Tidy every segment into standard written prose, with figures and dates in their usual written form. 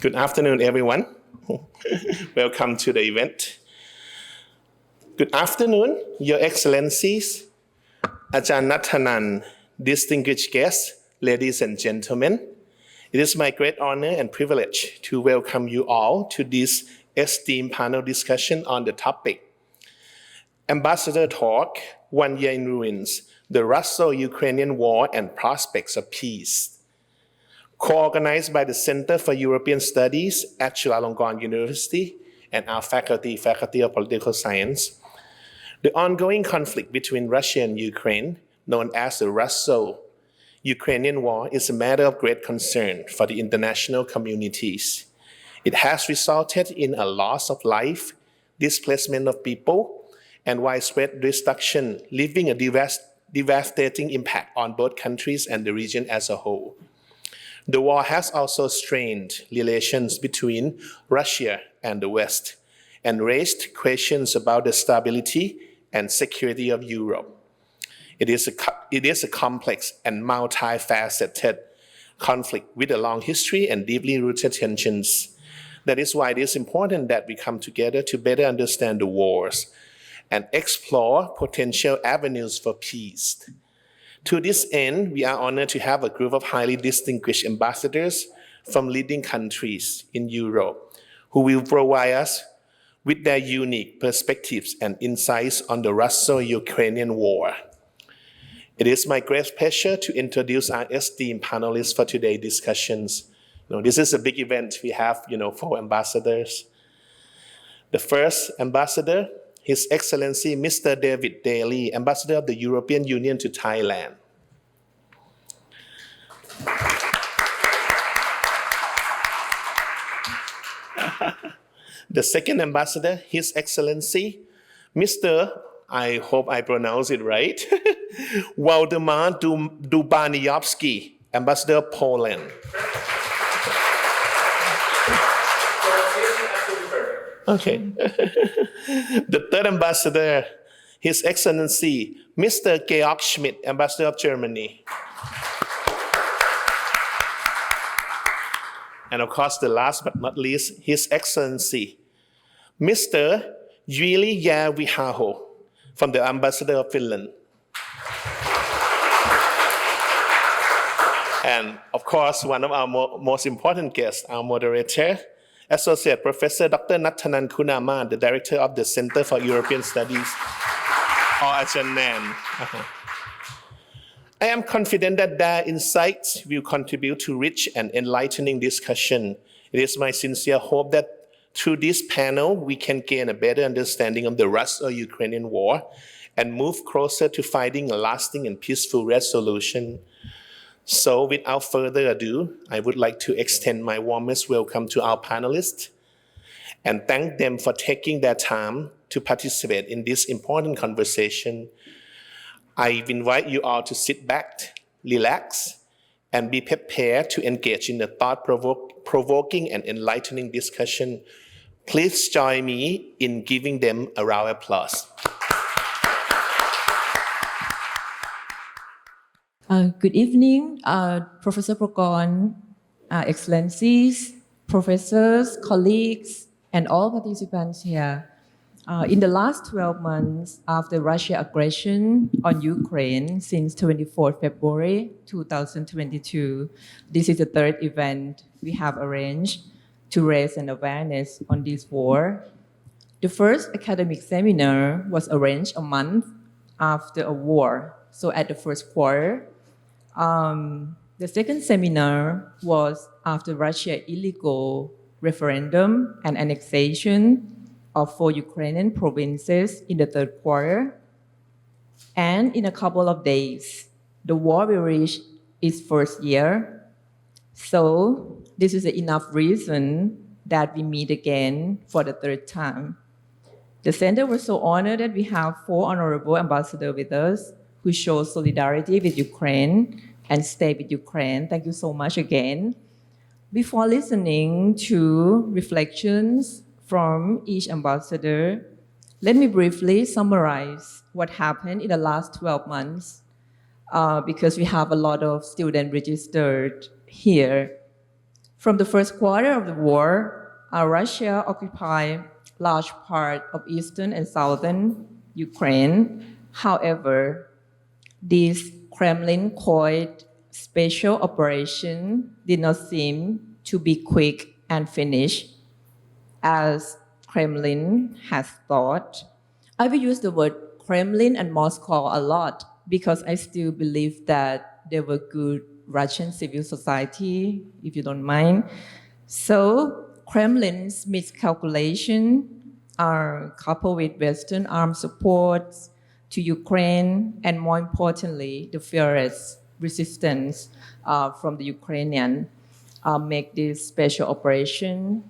Good afternoon, everyone. Welcome to the event. Good afternoon, Your Excellencies, Ajahn Nathanan, distinguished guests, ladies and gentlemen. It is my great honor and privilege to welcome you all to this esteemed panel discussion on the topic, Ambassador Talk, 1 Year in Ruins, the Russo-Ukrainian War and Prospects of Peace. Co-organized by the Center for European Studies at Chulalongkorn University and our Faculty of Political Science. The ongoing conflict between Russia and Ukraine, known as the Russo-Ukrainian War, is a matter of great concern for the international communities. It has resulted in a loss of life, displacement of people, and widespread destruction, leaving a devastating impact on both countries and the region as a whole. The war has also strained relations between Russia and the West and raised questions about the stability and security of Europe. It is a complex and multifaceted conflict with a long history and deeply rooted tensions. That is why it is important that we come together to better understand the wars and explore potential avenues for peace. To this end, we are honored to have a group of highly distinguished ambassadors from leading countries in Europe who will provide us with their unique perspectives and insights on the Russo-Ukrainian War. It is my great pleasure to introduce our esteemed panelists for today's discussions. This is a big event. We have 4 ambassadors. The first ambassador, His Excellency Mr. David Daly, Ambassador of the European Union to Thailand. The second ambassador, His Excellency Mr. I hope I pronounce it right, Waldemar Dubaniowski, Ambassador of Poland. Okay. The third ambassador, His Excellency, Mr. Georg Schmidt, Ambassador of Germany. And of course, the last but not least, His Excellency, Mr. Juili Järviaho, from the Ambassador of Finland. And of course, one of our most important guests, our moderator, Associate Professor Dr. Nathanan Kunama, the Director of the Center for European Studies, or Ajahn Nan. I am confident that their insights will contribute to rich and enlightening discussion. It is my sincere hope that through this panel, we can gain a better understanding of the Russo-Ukrainian War and move closer to finding a lasting and peaceful resolution. So without further ado, I would like to extend my warmest welcome to our panelists and thank them for taking their time to participate in this important conversation. I invite you all to sit back, relax, and be prepared to engage in a thought-provoking and enlightening discussion. Please join me in giving them a round of applause. Good evening, Professor Prokon, Excellencies, professors, colleagues, and all participants here. In the last 12 months after Russia's aggression on Ukraine since 24 February 2022, this is the third event we have arranged to raise an awareness on this war. The first academic seminar was arranged a month after a war, so at the first quarter. The second seminar was after Russia's illegal referendum and annexation of 4 Ukrainian provinces in the third quarter. And in a couple of days, the war will reach its first year. So this is enough reason that we meet again for the third time. The Center was so honored that we have 4 honorable ambassadors with us who show solidarity with Ukraine and stay with Ukraine. Thank you so much again. Before listening to reflections from each ambassador, let me briefly summarize what happened in the last 12 months because we have a lot of students registered here. From the first quarter of the war, Russia occupied large part of eastern and southern Ukraine. However, this Kremlin-coined special operation did not seem to be quick and finished, as Kremlin has thought. I will use the word Kremlin and Moscow a lot because I still believe that they were good Russian civil society, if you don't mind. So Kremlin's miscalculation are coupled with Western armed supports to Ukraine, and more importantly, the fierce resistance from the Ukrainian make this special operation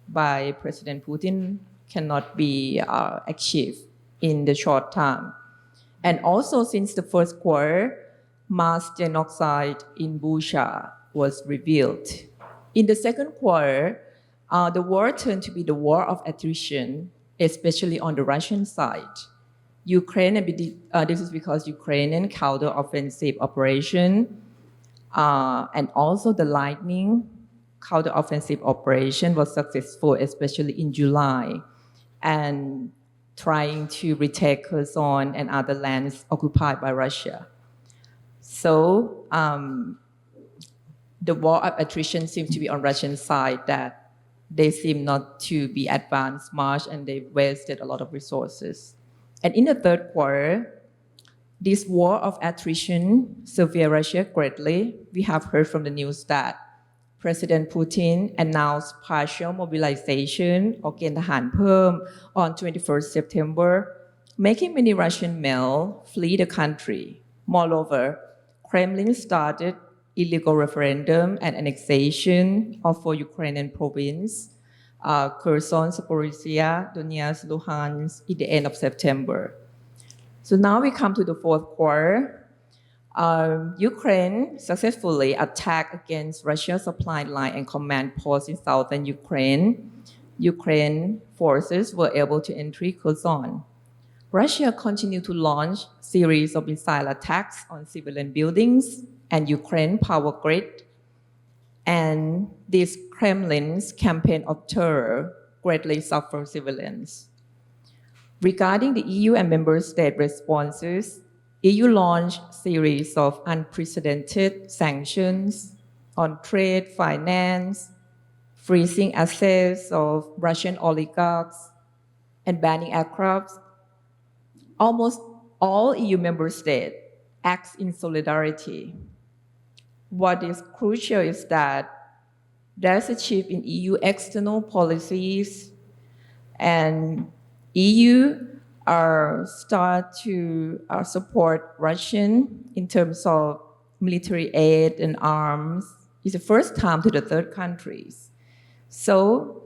by President Putin cannot be achieved in the short time. And also since the first quarter, mass genocide in Bucha was revealed. In the second quarter, the war turned to be the war of attrition, especially on the Russian side. Ukraine, this is because Ukrainian counter-offensive operation and also the Lightning counter-offensive operation was successful, especially in July, and trying to retake Kherson and other lands occupied by Russia. So the war of attrition seems to be on Russian side, that they seem not to be advanced much and they wasted a lot of resources. And in the third quarter, this war of attrition severed Russia greatly. We have heard from the news that President Putin announced partial mobilization or เกณฑ์ทหารเพิ่ม on 21st September, making many Russian male flee the country. Moreover, Kremlin started illegal referendum and annexation of 4 Ukrainian provinces, Kherson, Zaporizhia, Donetsk, Luhansk, at the end of September. So now we come to the fourth quarter. Ukraine successfully attacked against Russia's supply line and command posts in southern Ukraine. Ukraine forces were able to enter Kherson. Russia continued to launch series of missile attacks on civilian buildings and Ukraine power grid. And this Kremlin's campaign of terror greatly suffered civilians. Regarding the EU and member state responses, EU launched series of unprecedented sanctions on trade, finance, freezing assets of Russian oligarchs, and banning aircraft. Almost all EU member states act in solidarity. What is crucial is that there's a shift in EU external policies, and EU start to support Russian in terms of military aid and arms. It's the first time to the third countries. So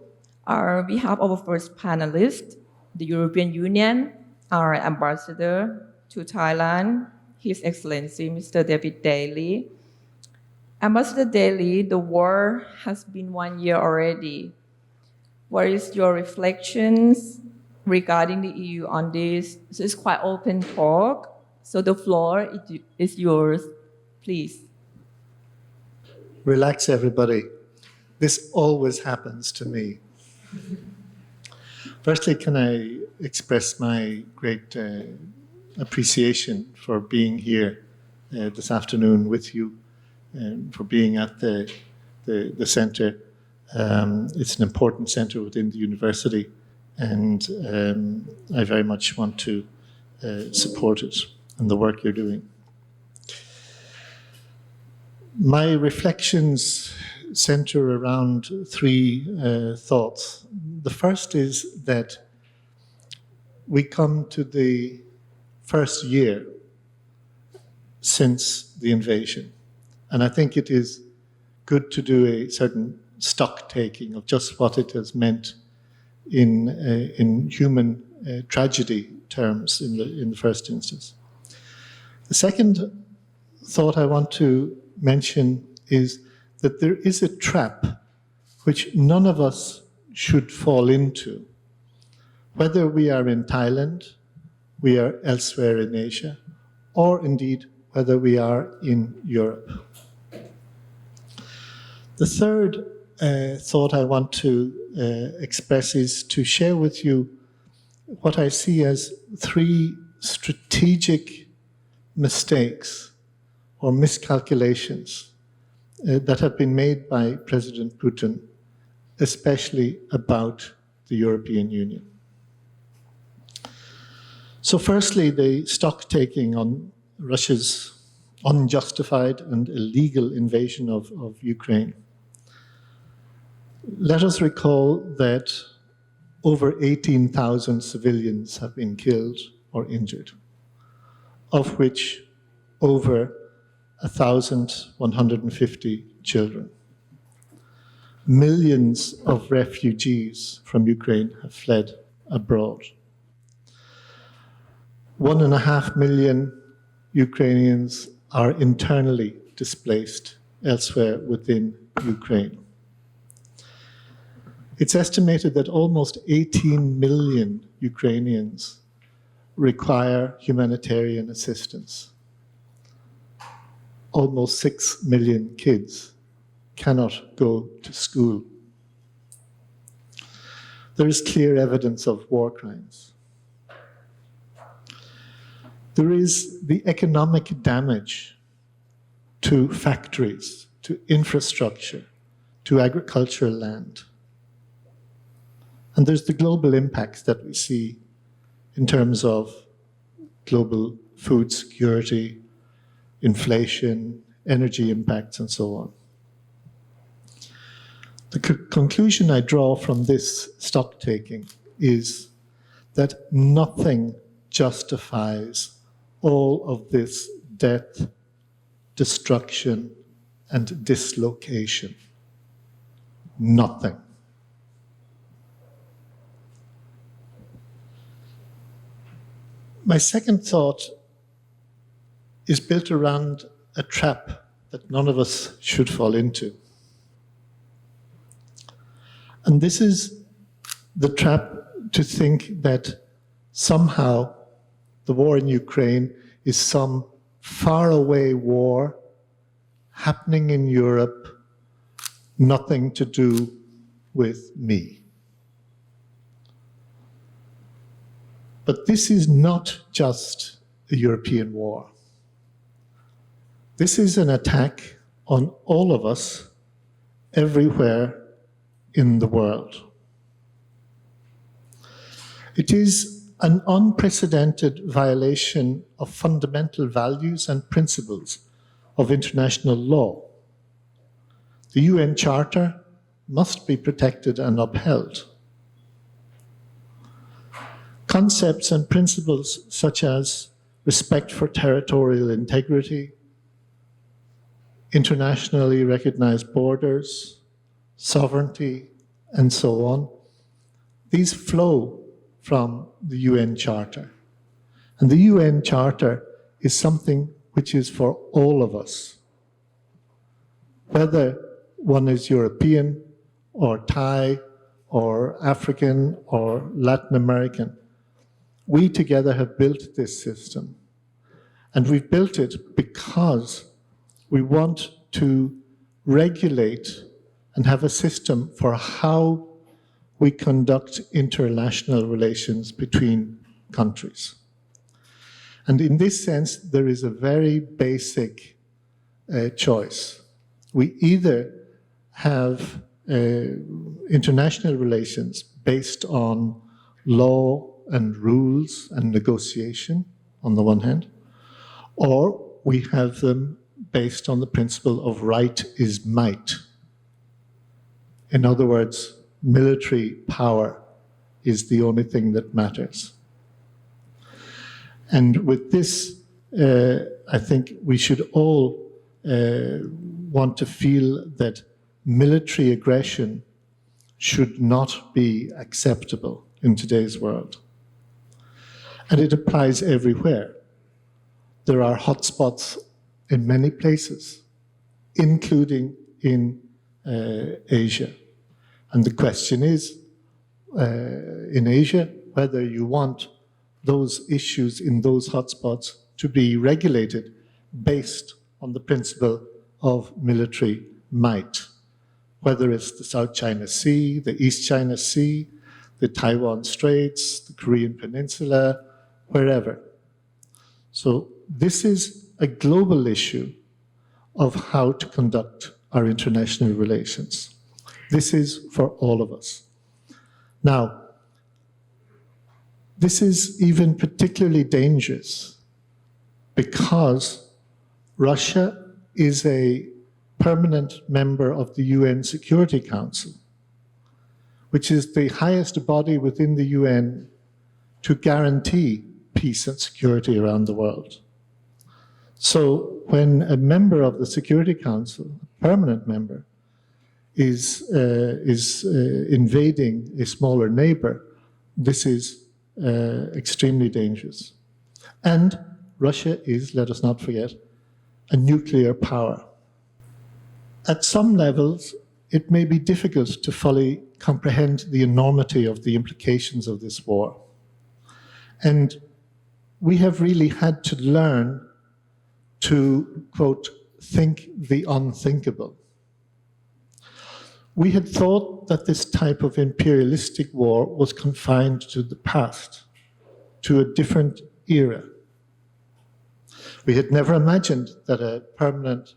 we have our first panelist, the European Union, our ambassador to Thailand, His Excellency Mr. David Daly. Ambassador Daly, the war has been 1 year already. What is your reflections regarding the EU on this? So it's quite open talk. So the floor is yours, please. Relax, everybody. This always happens to me. Firstly, can I express my great appreciation for being here this afternoon with you and for being at the center. It's an important center within the university, and I very much want to support it and the work you're doing. My reflections center around 3 thoughts. The first is that we come to the first year since the invasion, and I think it is good to do a certain stock taking of just what it has meant in human tragedy terms in the first instance. The second thought I want to mention is that there is a trap which none of us should fall into. Whether we are in Thailand, we are elsewhere in Asia, or indeed whether we are in Europe. The third thought I want to express is to share with you what I see as 3 strategic mistakes or miscalculations that have been made by President Putin, especially about the European Union. So firstly, the stock-taking on Russia's unjustified and illegal invasion of Ukraine. Let us recall that over 18,000 civilians have been killed or injured, of which over 1,150 children. Millions of refugees from Ukraine have fled abroad. 1.5 million Ukrainians are internally displaced elsewhere within Ukraine. It's estimated that almost 18 million Ukrainians require humanitarian assistance. Almost 6 million kids cannot go to school. There is clear evidence of war crimes. There is the economic damage to factories, to infrastructure, to agricultural land. And there's the global impacts that we see in terms of global food security, inflation, energy impacts, and so on. The conclusion I draw from this stock-taking is that nothing justifies all of this death, destruction, and dislocation. Nothing. My second thought is built around a trap that none of us should fall into. And this is the trap to think that somehow the war in Ukraine is some faraway war happening in Europe, nothing to do with me. But this is not just a European war. This is an attack on all of us everywhere in the world. It is an unprecedented violation of fundamental values and principles of international law. The UN Charter must be protected and upheld. Concepts and principles such as respect for territorial integrity, internationally recognized borders, sovereignty, and so on, these flow from the UN Charter. And the UN Charter is something which is for all of us. Whether one is European or Thai or African or Latin American, we together have built this system. And we've built it because we want to regulate and have a system for how we conduct international relations between countries. And in this sense, there is a very basic choice. We either have international relations based on law and rules and negotiation on the one hand, or we have them based on the principle of right is might. In other words, military power is the only thing that matters. And with this, I think we should all want to feel that military aggression should not be acceptable in today's world. And it applies everywhere. There are hotspots in many places, including in Asia. And the question is, in Asia, whether you want those issues in those hotspots to be regulated based on the principle of military might, whether it's the South China Sea, the East China Sea, the Taiwan Straits, the Korean Peninsula, wherever. So this is a global issue of how to conduct our international relations. This is for all of us. Now, this is even particularly dangerous because Russia is a permanent member of the UN Security Council, which is the highest body within the UN to guarantee peace and security around the world. So when a member of the Security Council, a permanent member, is invading a smaller neighbor, this is extremely dangerous. And Russia is, let us not forget, a nuclear power. At some levels, it may be difficult to fully comprehend the enormity of the implications of this war. And we have really had to learn to, quote, think the unthinkable. We had thought that this type of imperialistic war was confined to the past, to a different era. We had never imagined that a permanent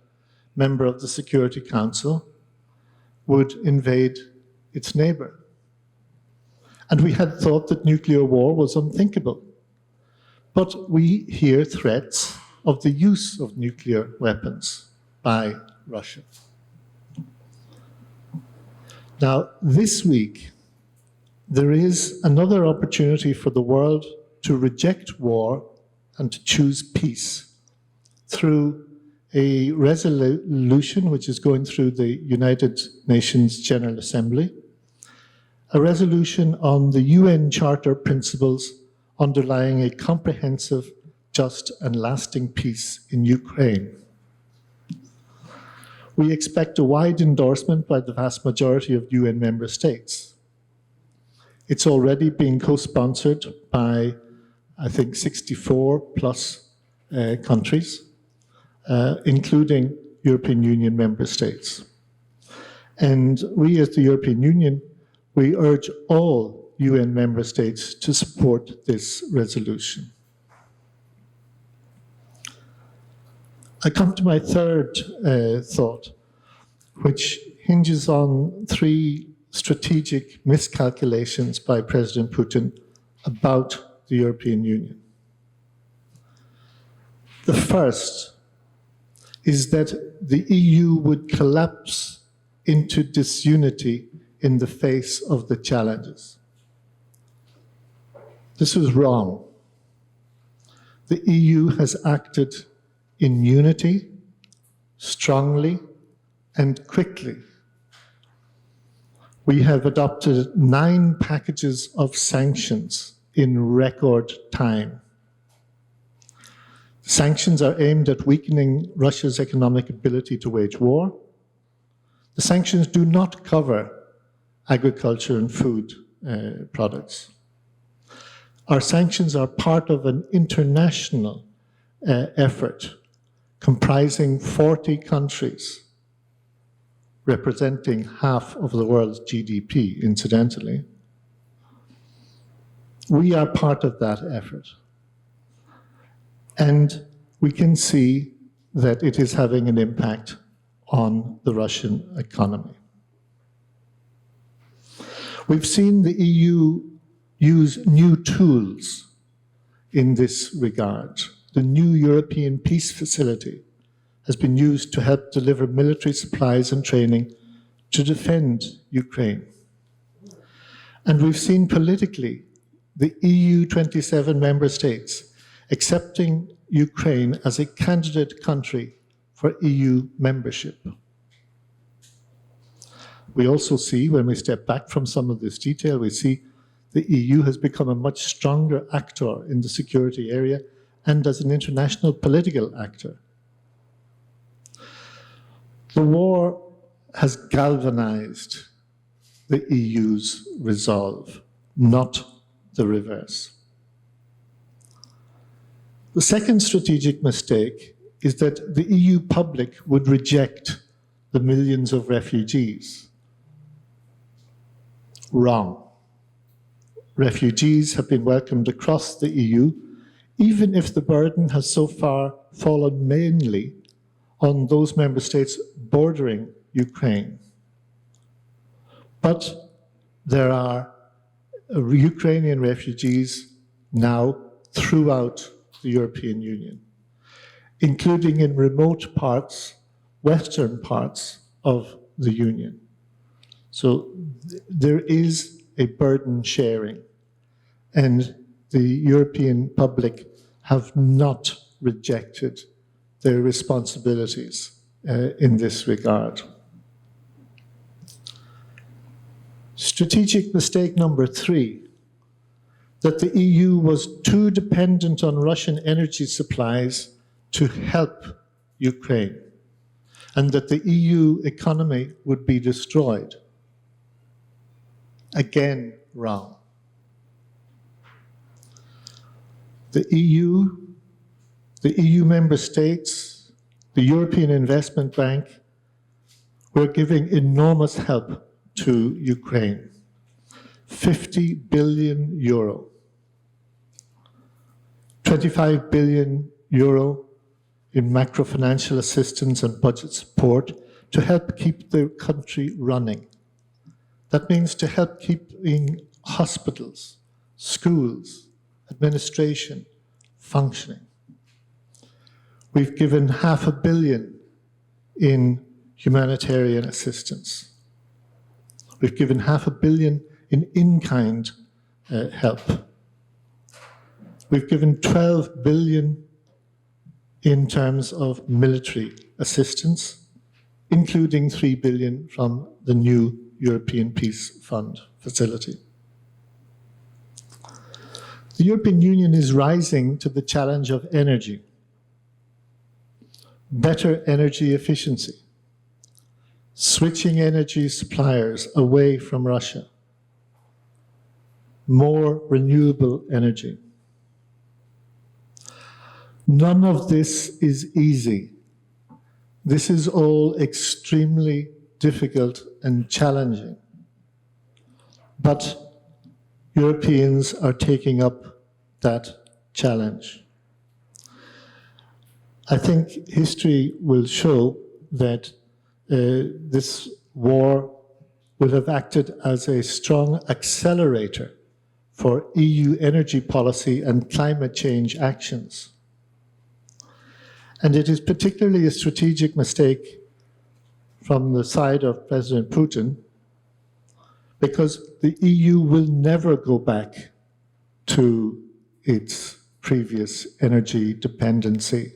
member of the Security Council would invade its neighbor. And we had thought that nuclear war was unthinkable. But we hear threats of the use of nuclear weapons by Russia. Now, this week, there is another opportunity for the world to reject war and to choose peace through a resolution which is going through the United Nations General Assembly, a resolution on the UN Charter principles underlying a comprehensive, just and lasting peace in Ukraine. We expect a wide endorsement by the vast majority of UN member states. It's already being co-sponsored by, I think, 64 plus countries, including European Union member states. And we, as the European Union, we urge all UN member states to support this resolution. I come to my third thought, which hinges on three strategic miscalculations by President Putin about the European Union. The first is that the EU would collapse into disunity in the face of the challenges. This was wrong. The EU has acted in unity, strongly, and quickly. We have adopted 9 packages of sanctions in record time. Sanctions are aimed at weakening Russia's economic ability to wage war. The sanctions do not cover agriculture and food products. Our sanctions are part of an international effort comprising 40 countries, representing half of the world's GDP, incidentally. We are part of that effort. And we can see that it is having an impact on the Russian economy. We've seen the EU use new tools in this regard. The new European Peace Facility has been used to help deliver military supplies and training to defend Ukraine. And we've seen politically the EU 27 member states accepting Ukraine as a candidate country for EU membership. We also see, when we step back from some of this detail, we see the EU has become a much stronger actor in the security area and as an international political actor. The war has galvanized the EU's resolve, not the reverse. The second strategic mistake is that the EU public would reject the millions of refugees wrong. Refugees have been welcomed across the EU, even if the burden has so far fallen mainly on those member states bordering Ukraine. But there are Ukrainian refugees now throughout the European Union, including in remote parts, western parts of the Union. So there is a burden sharing, and the European public have not rejected their responsibilities in this regard. Strategic mistake number 3, that the EU was too dependent on Russian energy supplies to help Ukraine, and that the EU economy would be destroyed. Again, wrong. The EU member states, the European Investment Bank, were giving enormous help to Ukraine. 50 billion euro. 25 billion euro in macro-financial assistance and budget support to help keep the country running. That means to help keeping hospitals, schools, administration functioning. We've given $500 million in humanitarian assistance. We've given $500 million in-kind help. We've given 12 billion in terms of military assistance, including 3 billion from the new European Peace Fund facility. The European Union is rising to the challenge of energy. Better energy efficiency, switching energy suppliers away from Russia, more renewable energy. None of this is easy. This is all extremely difficult and challenging. But Europeans are taking up that challenge. I think history will show that this war will have acted as a strong accelerator for EU energy policy and climate change actions. And it is particularly a strategic mistake from the side of President Putin, because the EU will never go back to its previous energy dependency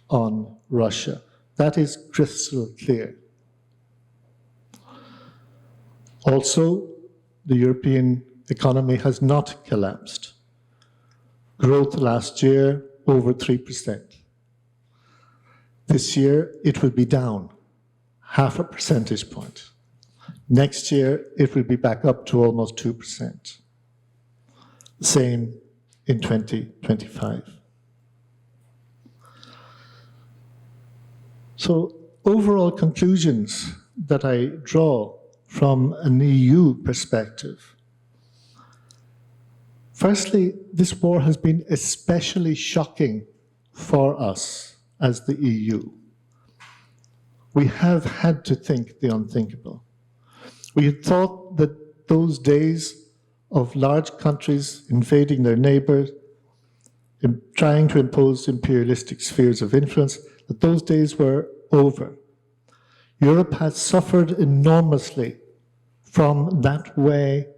on Russia. That is crystal clear. Also, the European economy has not collapsed. Growth last year, over 3%. This year, it will be down 0.5 percentage point. Next year, it will be back up to almost 2%. Same in 2025. So, overall conclusions that I draw from an EU perspective. Firstly, this war has been especially shocking for us as the EU. We have had to think the unthinkable. We had thought that those days of large countries invading their neighbors, trying to impose imperialistic spheres of influence, that those days were over. Europe has suffered enormously from that way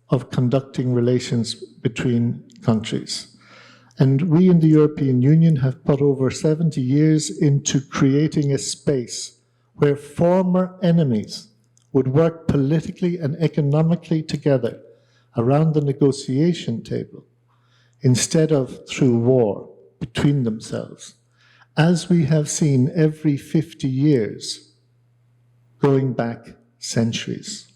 of conducting relations between countries. And we in the European Union have put over 70 years into creating a space where former enemies would work politically and economically together around the negotiation table instead of through war between themselves, as we have seen every 50 years going back centuries.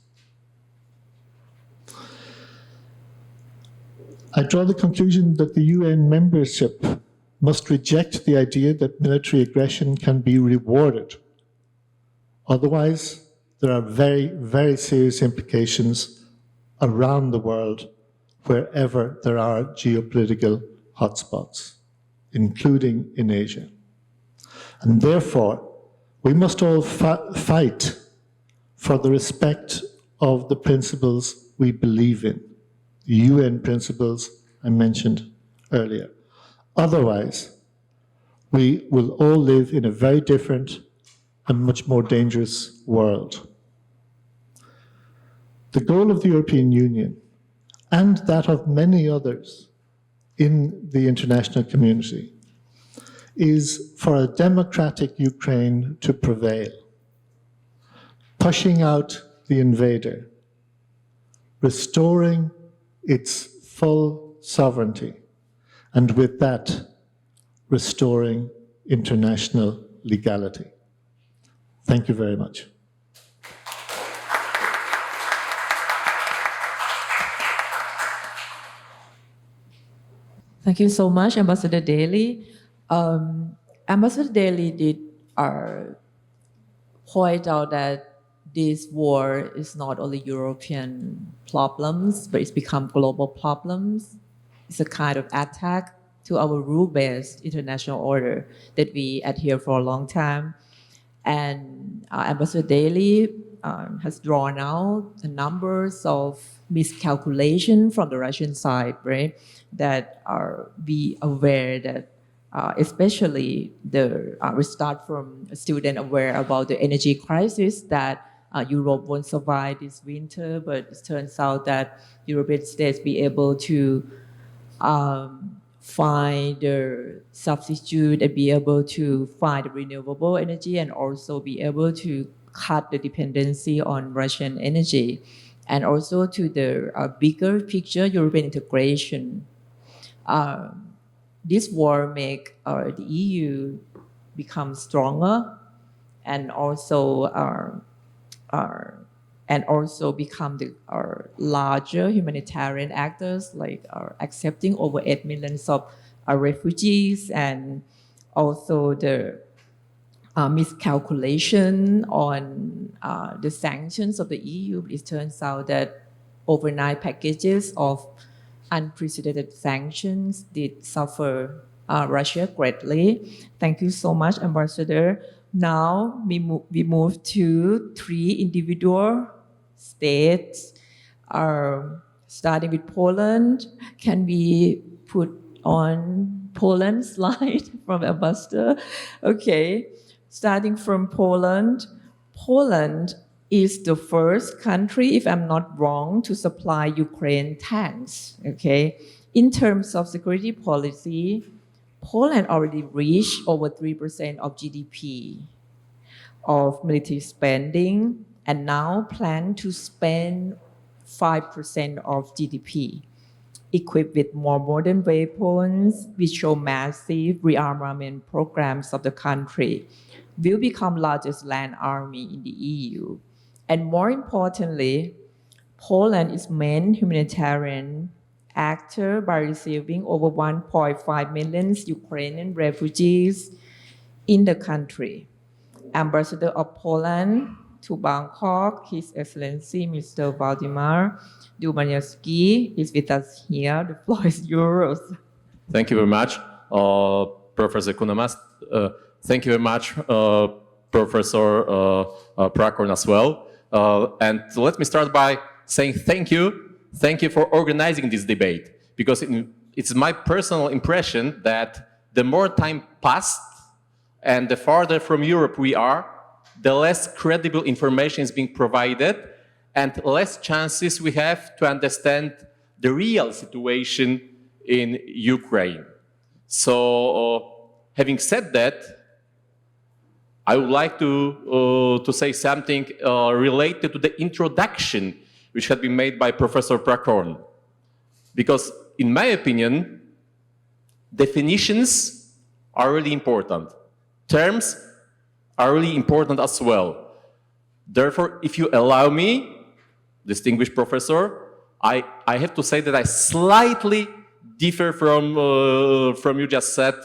I draw the conclusion that the UN membership must reject the idea that military aggression can be rewarded. Otherwise, there are very, very serious implications around the world wherever there are geopolitical hotspots, including in Asia. And therefore, we must all fight for the respect of the principles we believe in, the UN principles I mentioned earlier. Otherwise, we will all live in a very different and much more dangerous world. The goal of the European Union, and that of many others in the international community, is for a democratic Ukraine to prevail, pushing out the invader, restoring its full sovereignty, and with that, restoring international legality. Thank you very much. Thank you so much, Ambassador Daly. Ambassador Daly did point out that this war is not only European problems, but it's become global problems. It's a kind of attack to our rule-based international order that we adhere for a long time. And Ambassador Daly has drawn out the numbers of miscalculation from the Russian side, right? That are be aware that especially we start from a student aware about the energy crisis that Europe won't survive this winter, but it turns out that European states be able to find the substitute and be able to find renewable energy and also be able to cut the dependency on Russian energy. And also to the bigger picture, European integration. This war make the EU become stronger and also become the larger humanitarian actors, like accepting over 8 million of refugees, and also the miscalculation on the sanctions of the EU. It turns out that overnight packages of unprecedented sanctions did suffer Russia greatly. Thank you so much, Ambassador. Now we move to 3 individual states, starting with Poland. Can we put on Poland slide from Ambassador? Okay, starting from Poland. Poland is the first country, if I'm not wrong, to supply Ukraine tanks, okay? In terms of security policy, Poland already reached over 3% of GDP of military spending and now plan to spend 5% of GDP, equipped with more modern weapons, which show massive rearmament programs of the country, will become largest land army in the EU. And more importantly, Poland is main humanitarian actor by receiving over 1.5 million Ukrainian refugees in the country. Ambassador of Poland to Bangkok, His Excellency Mr. Valdemar Dumaniewski is with us here. The floor is yours. Thank you very much, Professor Kunamas. Thank you very much, Professor Prakorn as well. And let me start by saying thank you. Thank you for organizing this debate, because it's my personal impression that the more time passed and the farther from Europe we are, the less credible information is being provided and less chances we have to understand the real situation in Ukraine. So, having said that, I would like to say something related to the introduction which had been made by Professor Prakorn. Because in my opinion, definitions are really important. Terms are really important as well. Therefore, if you allow me, distinguished professor, I have to say that I slightly differ from you just said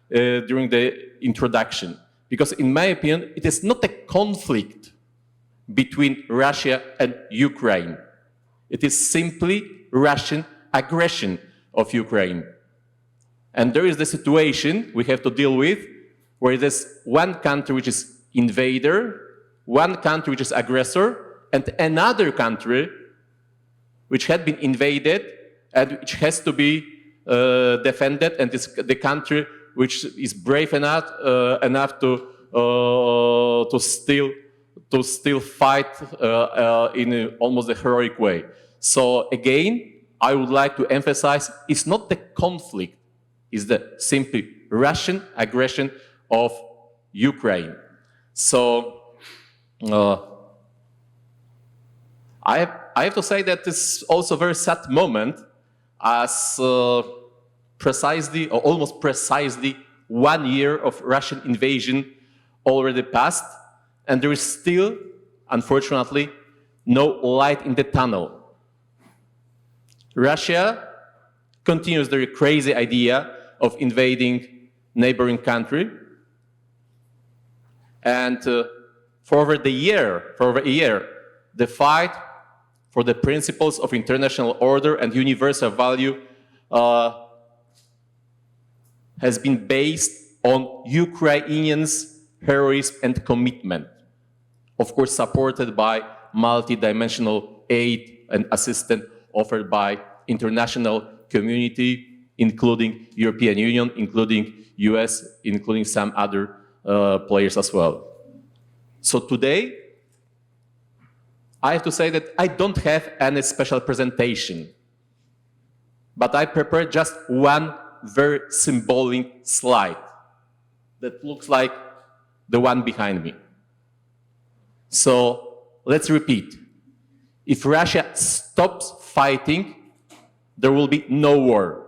during the introduction. Because in my opinion, it is not a conflict between Russia and Ukraine. It is simply Russian aggression of Ukraine. And there is the situation we have to deal with where there's one country which is invader, one country which is aggressor, and another country which had been invaded and which has to be defended, and it's the country which is brave enough to still fight in almost a heroic way. So again, I would like to emphasize, it's not the conflict, it's the simply Russian aggression of Ukraine. So I have to say that it's also a very sad moment, as precisely or almost precisely 1 year of Russian invasion already passed, and there is still, unfortunately, no light in the tunnel. Russia continues their crazy idea of invading neighboring country, and for over a year, the fight for the principles of international order and universal value has been based on Ukrainians' heroism and commitment, of course supported by multi-dimensional aid and assistance offered by international community, including European Union, including US, including some other players as well. So today, I have to say that I don't have any special presentation, but I prepared just one very symbolic slide that looks like the one behind me. So let's repeat. If Russia stops fighting, there will be no war.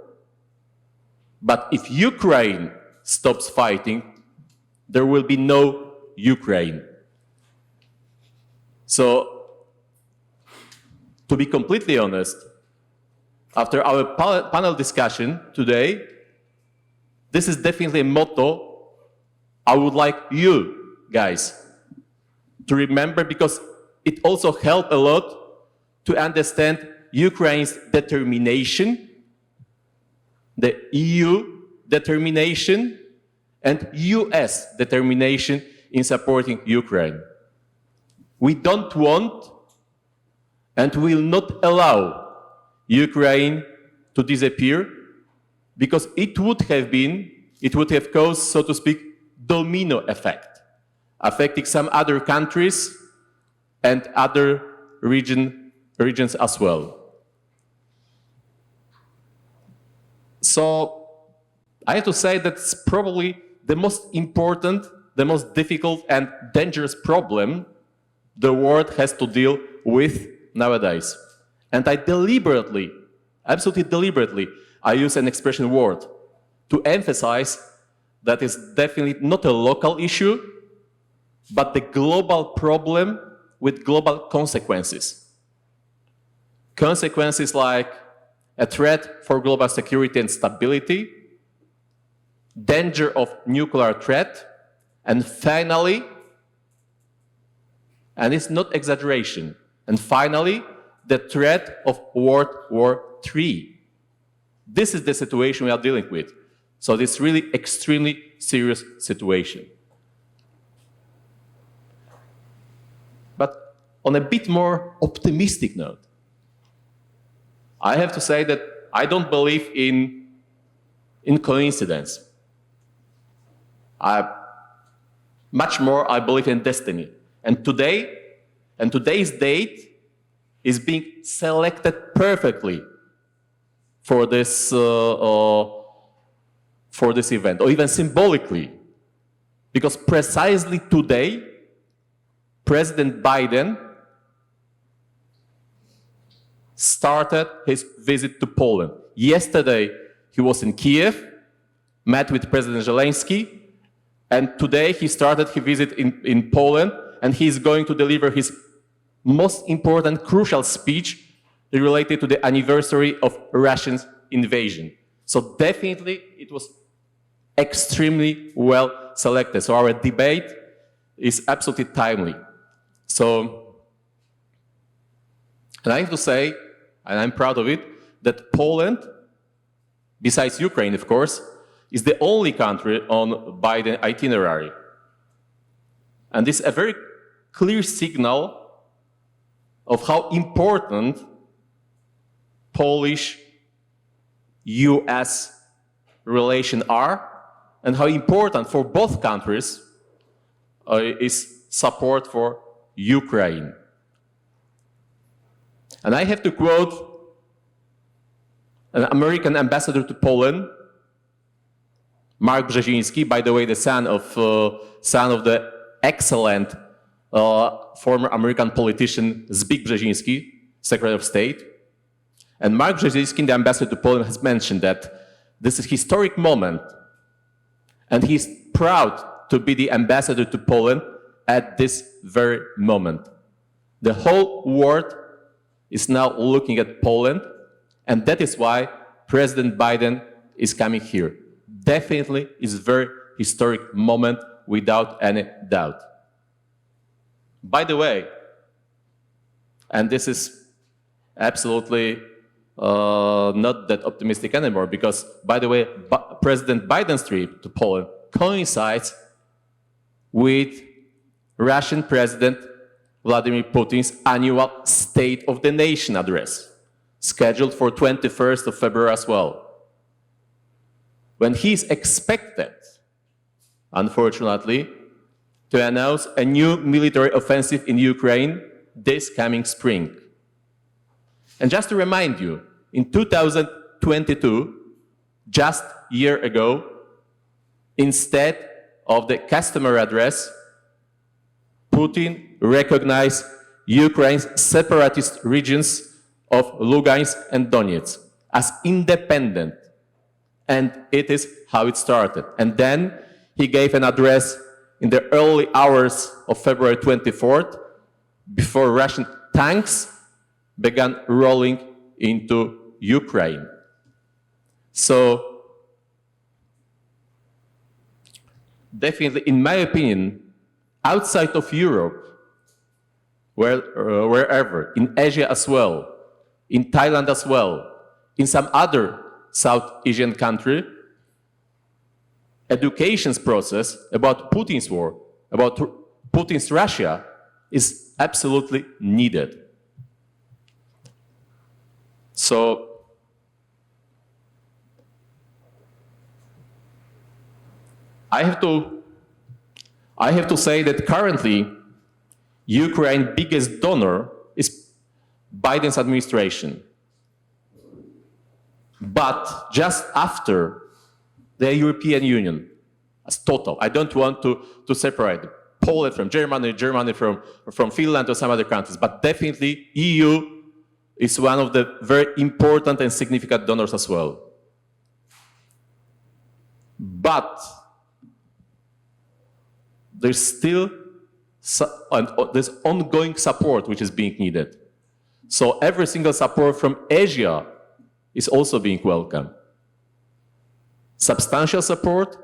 But if Ukraine stops fighting, there will be no Ukraine. So, to be completely honest, after our panel discussion today, this is definitely a motto I would like you guys to remember, because it also helped a lot to understand Ukraine's determination, the EU determination, and US determination in supporting Ukraine. We don't want and will not allow Ukraine to disappear, because it would have caused, so to speak, domino effect, affecting some other countries and other regions as well. So I have to say that's probably the most important, the most difficult and dangerous problem the world has to deal with nowadays. And I deliberately, absolutely deliberately, I use an expression word to emphasize that it's definitely not a local issue, but the global problem with global consequences. Consequences like a threat for global security and stability, danger of nuclear threat, and finally, and it's not exaggeration, and finally, the threat of World War III. This is the situation we are dealing with. So this is really extremely serious situation. But on a bit more optimistic note, I have to say that I don't believe in coincidence. Much more I believe in destiny. And today's date is being selected perfectly for this event, or even symbolically, because precisely today, President Biden started his visit to Poland. Yesterday, he was in Kiev, met with President Zelensky, and today he started his visit in Poland, and he's going to deliver his most important, crucial speech related to the anniversary of Russia's invasion. So definitely it was extremely well selected. So our debate is absolutely timely. So, and I have to say, and I'm proud of it, that Poland, besides Ukraine, of course, is the only country on Biden itinerary. And this is a very clear signal of how important Polish-US relations are, and how important for both countries is support for Ukraine. And I have to quote an American ambassador to Poland, Mark Brzeziński, by the way, the son of the excellent former American politician Zbigniew Brzeziński, Secretary of State. And Mark Brzeziński, the ambassador to Poland, has mentioned that this is a historic moment, and he's proud to be the ambassador to Poland at this very moment. The whole world is now looking at Poland, and that is why President Biden is coming here. Definitely is a very historic moment, without any doubt. By the way, and this is absolutely not that optimistic anymore, because, by the way, President Biden's trip to Poland coincides with Russian President Vladimir Putin's annual State of the Nation address, scheduled for 21st of February as well, when he is expected, unfortunately, to announce a new military offensive in Ukraine this coming spring. And just to remind you, in 2022, just a year ago, instead of the customary address, Putin recognized Ukraine's separatist regions of Lugansk and Donetsk as independent. And it is how it started. And then he gave an address in the early hours of February 24th, before Russian tanks began rolling into Ukraine. So, definitely, in my opinion, outside of Europe, wherever, in Asia as well, in Thailand as well, in some other South Asian country, education's process about Putin's war, about Putin's Russia, is absolutely needed. So, I have to say that currently, Ukraine's biggest donor is Biden's administration. But just after the European Union as total, I don't want to separate Poland from Germany, Germany from Finland or some other countries, but definitely EU is one of the very important and significant donors as well. But there's still there's ongoing support which is being needed. So every single support from Asia is also being welcomed. Substantial support,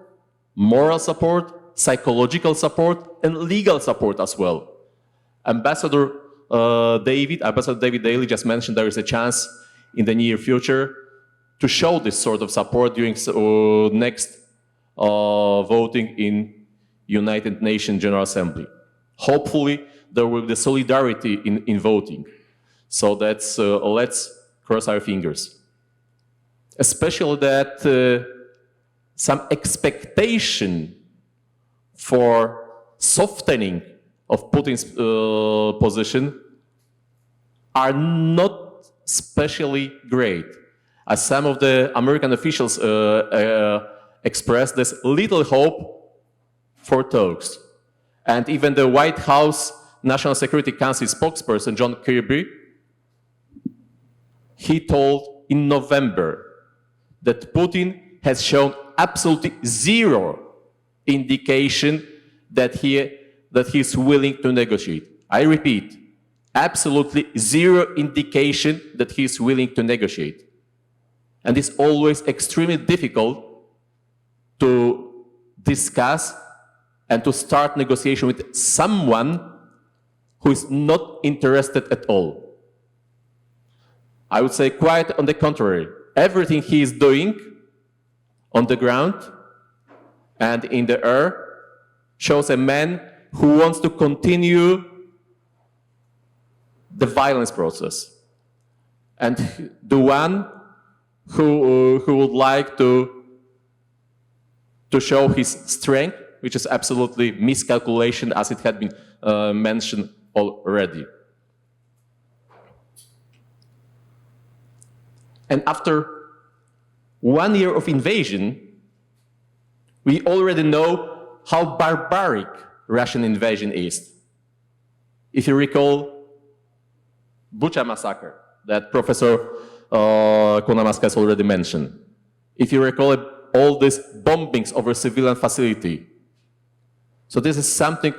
moral support, psychological support, and legal support as well. Ambassador David Daly just mentioned there is a chance in the near future to show this sort of support during next voting in United Nations General Assembly. Hopefully, there will be the solidarity in voting. So that's let's cross our fingers. Especially that some expectation for softening of Putin's position are not especially great. As some of the American officials expressed, there's little hope for talks. And even the White House National Security Council spokesperson, John Kirby, he told in November that Putin has shown absolutely zero indication that he's willing to negotiate. I repeat, absolutely zero indication that he's willing to negotiate. And it's always extremely difficult to discuss and to start negotiation with someone who is not interested at all. I would say quite on the contrary. Everything he is doing on the ground and in the air shows a man who wants to continue the violence process, and the one who would like to show his strength, which is absolutely miscalculation, as it had been mentioned already. And after 1 year of invasion, we already know how barbaric Russian invasion is. If you recall Bucha massacre that Professor Kunamaska has already mentioned, if you recall all these bombings over civilian facility, so this is something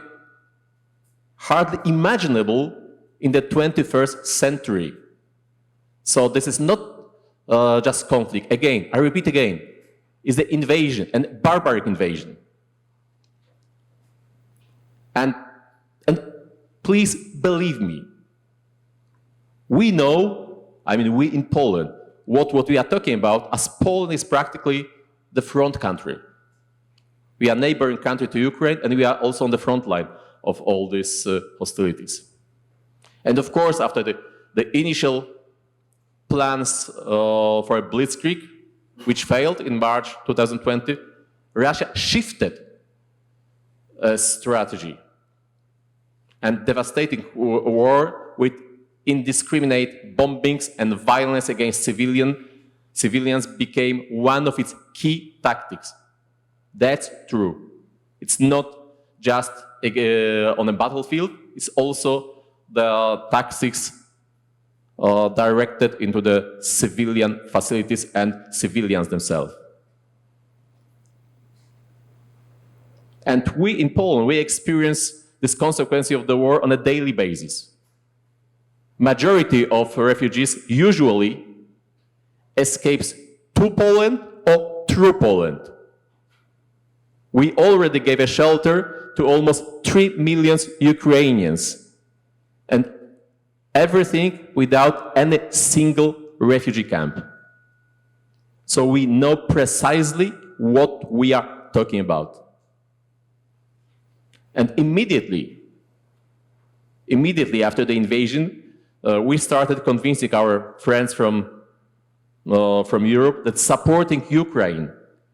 hardly imaginable in the 21st century. So this is not just conflict. Again, I repeat again, is the invasion, and barbaric invasion. And please believe me, we know, I mean we in Poland, what we are talking about, as Poland is practically the front country. We are a neighboring country to Ukraine, and we are also on the front line of all these hostilities. And of course, after the initial plans for a blitzkrieg, which failed in March 2020, Russia shifted a strategy. And devastating war with indiscriminate bombings and violence against civilians became one of its key tactics. That's true. It's not just on a battlefield, it's also the tactics directed into the civilian facilities and civilians themselves. And we in Poland, we experience this consequence of the war on a daily basis. Majority of refugees usually escapes to Poland or through Poland. We already gave a shelter to almost 3 million Ukrainians, and everything without any single refugee camp. So we know precisely what we are talking about. And immediately after the invasion, we started convincing our friends from Europe that supporting Ukraine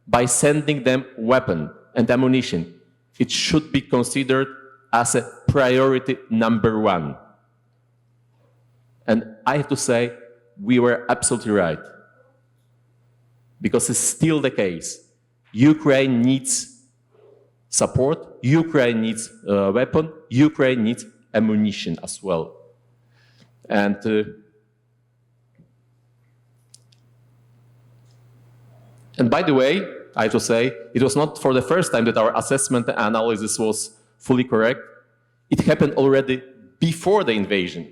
by sending them weapons and ammunition, it should be considered as a priority number one. And I have to say, we were absolutely right. Because it's still the case. Ukraine needs support, Ukraine needs weapons, Ukraine needs ammunition as well. And by the way, I have to say, it was not for the first time that our assessment analysis was fully correct. It happened already before the invasion,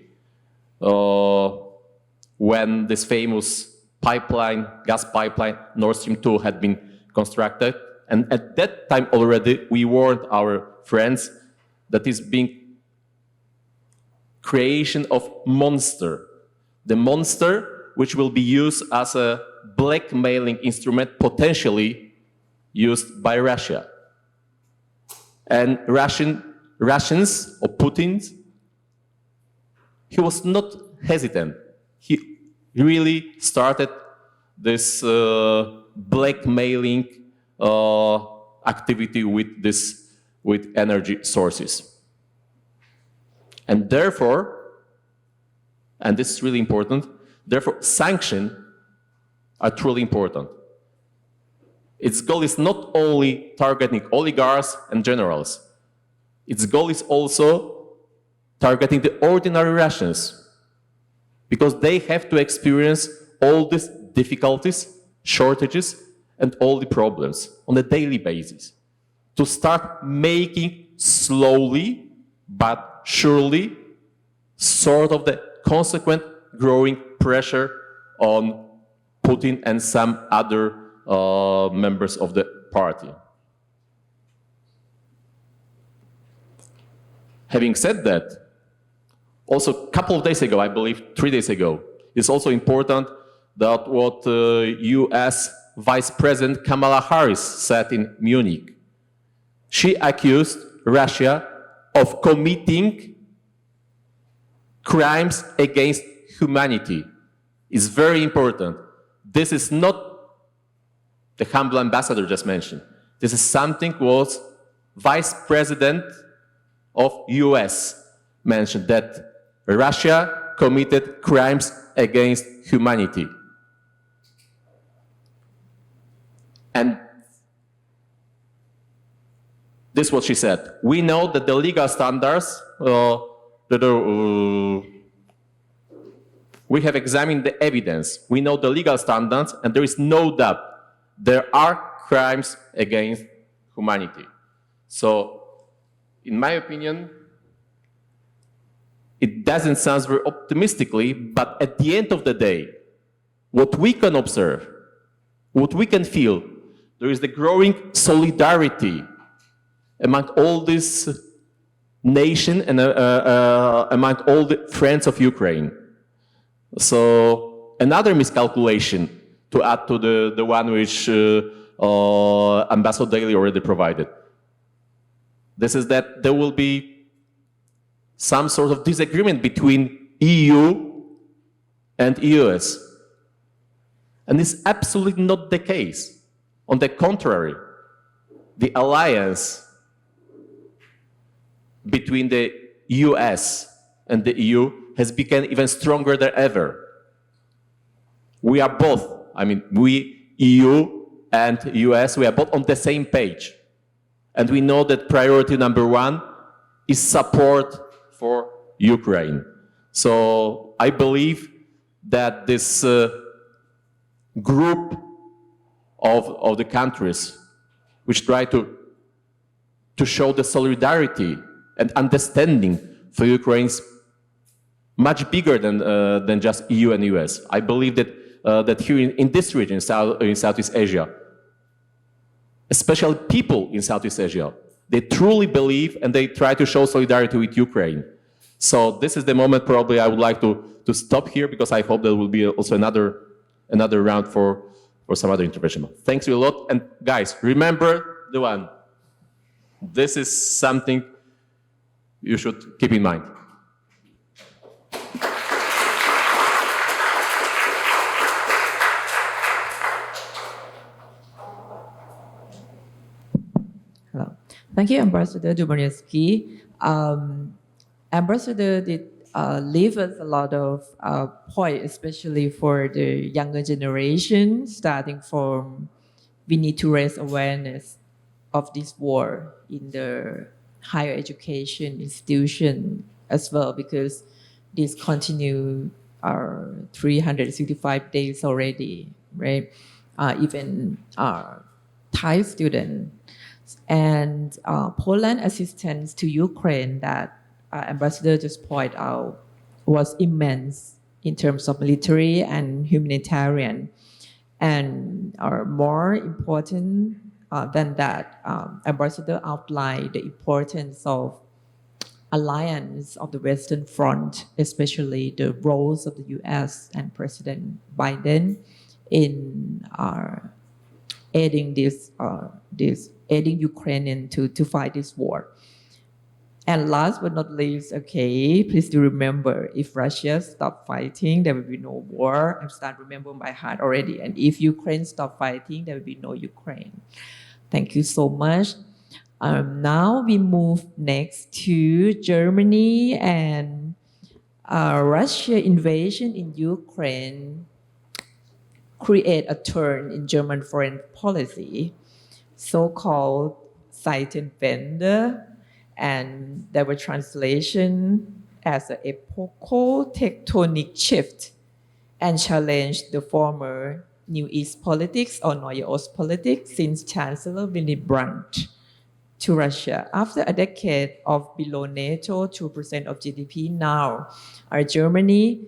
when this famous pipeline, gas pipeline, Nord Stream 2 had been constructed. And at that time already, we warned our friends that is being creation of monster. The monster which will be used as a blackmailing instrument potentially used by Russia. And Russians, or Putin, he was not hesitant. He really started this blackmailing activity with energy sources. And therefore, and this is really important, therefore sanctions are truly important. Its goal is not only targeting oligarchs and generals. Its goal is also targeting the ordinary Russians, because they have to experience all these difficulties, shortages, and all the problems on a daily basis. To start making slowly but surely sort of the consequent growing pressure on Putin and some other members of the party. Having said that, also a couple of days ago, I believe 3 days ago, It's also important that what U.S. Vice President Kamala Harris said in Munich. She accused Russia of committing crimes against humanity. It's very important. This is not the humble ambassador just mentioned. This is something what Vice President of US mentioned, that Russia committed crimes against humanity. And this is what she said. We know that the legal standards, we have examined the evidence. We know the legal standards, and there is no doubt there are crimes against humanity. So, in my opinion, it doesn't sound very optimistically, but at the end of the day, what we can observe, what we can feel, there is the growing solidarity among all these nations and among all the friends of Ukraine. So another miscalculation to add to the one which Ambassador Daly already provided. This is that there will be some sort of disagreement between EU and US. And it's absolutely not the case. On the contrary, the alliance between the US and the EU has become even stronger than ever. We are both, we, EU and US, we are both on the same page. And we know that priority number one is support for Ukraine. So I believe that this group of the countries which try to show the solidarity and understanding for Ukraine is much bigger than just EU and US. I believe that here in this region, in Southeast Asia, especially people in Southeast Asia, they truly believe and they try to show solidarity with Ukraine. So this is the moment probably I would like to stop here, because I hope there will be also another round for some other intervention. Thanks you a lot. And guys, remember the one. This is something you should keep in mind. Hello. Thank you, Ambassador Dumanesky. Ambassador did leave us a lot of points, especially for the younger generation, starting from we need to raise awareness of this war in the higher education institution as well, because this continue 365 days already, right? Even Thai students and Poland assistance to Ukraine that Ambassador just pointed out was immense in terms of military and humanitarian. And more important than that, Ambassador outlined the importance of alliance of the Western Front, especially the roles of the U.S. and President Biden in aiding aiding Ukrainian to fight this war. And last but not least, please do remember, if Russia stop fighting, there will be no war. I'm starting to remember by heart already. And if Ukraine stop fighting, there will be no Ukraine. Thank you so much. Now we move next to Germany, and Russia invasion in Ukraine create a turn in German foreign policy, so-called Zeitenwende, and there were translation as an epochal tectonic shift and challenged the former New East politics or Neue Ost politics since Chancellor Willy Brandt to Russia. After a decade of below NATO 2% of GDP, now Germany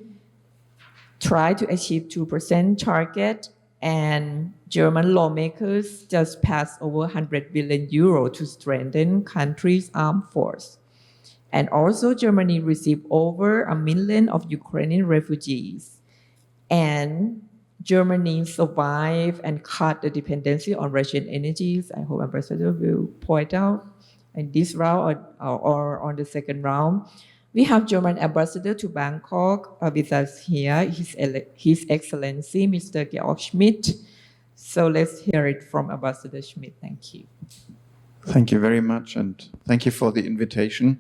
tried to achieve 2% target, and German lawmakers just passed over 100 billion euro to strengthen country's armed force. And also Germany received over 1 million of Ukrainian refugees. and Germany survive and cut the dependency on Russian energies. I hope Ambassador will point out in this round or on the second round. We have German ambassador to Bangkok with us here, His Excellency Mr. Georg Schmidt. So let's hear it from Ambassador Schmidt. Thank you. Thank you very much, and thank you for the invitation.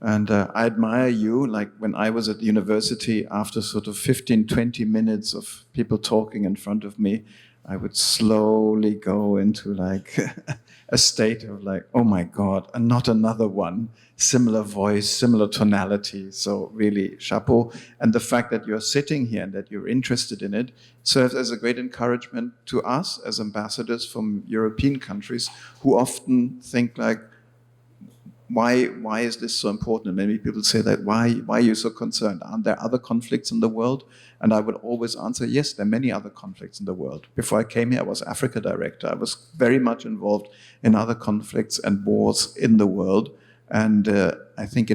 And I admire you, like when I was at university, after sort of 15, 20 minutes of people talking in front of me, I would slowly go into like a state of like, oh my God, and not another one. Similar voice, similar tonality. So really, chapeau. And the fact that you're sitting here and that you're interested in it serves as a great encouragement to us as ambassadors from European countries who often think like, why is this so important? And many people say that, why are you so concerned? Aren't there other conflicts in the world? And I would always answer, yes, there are many other conflicts in the world. Before I came here, I was Africa director. I was very much involved in other conflicts and wars in the world. And I think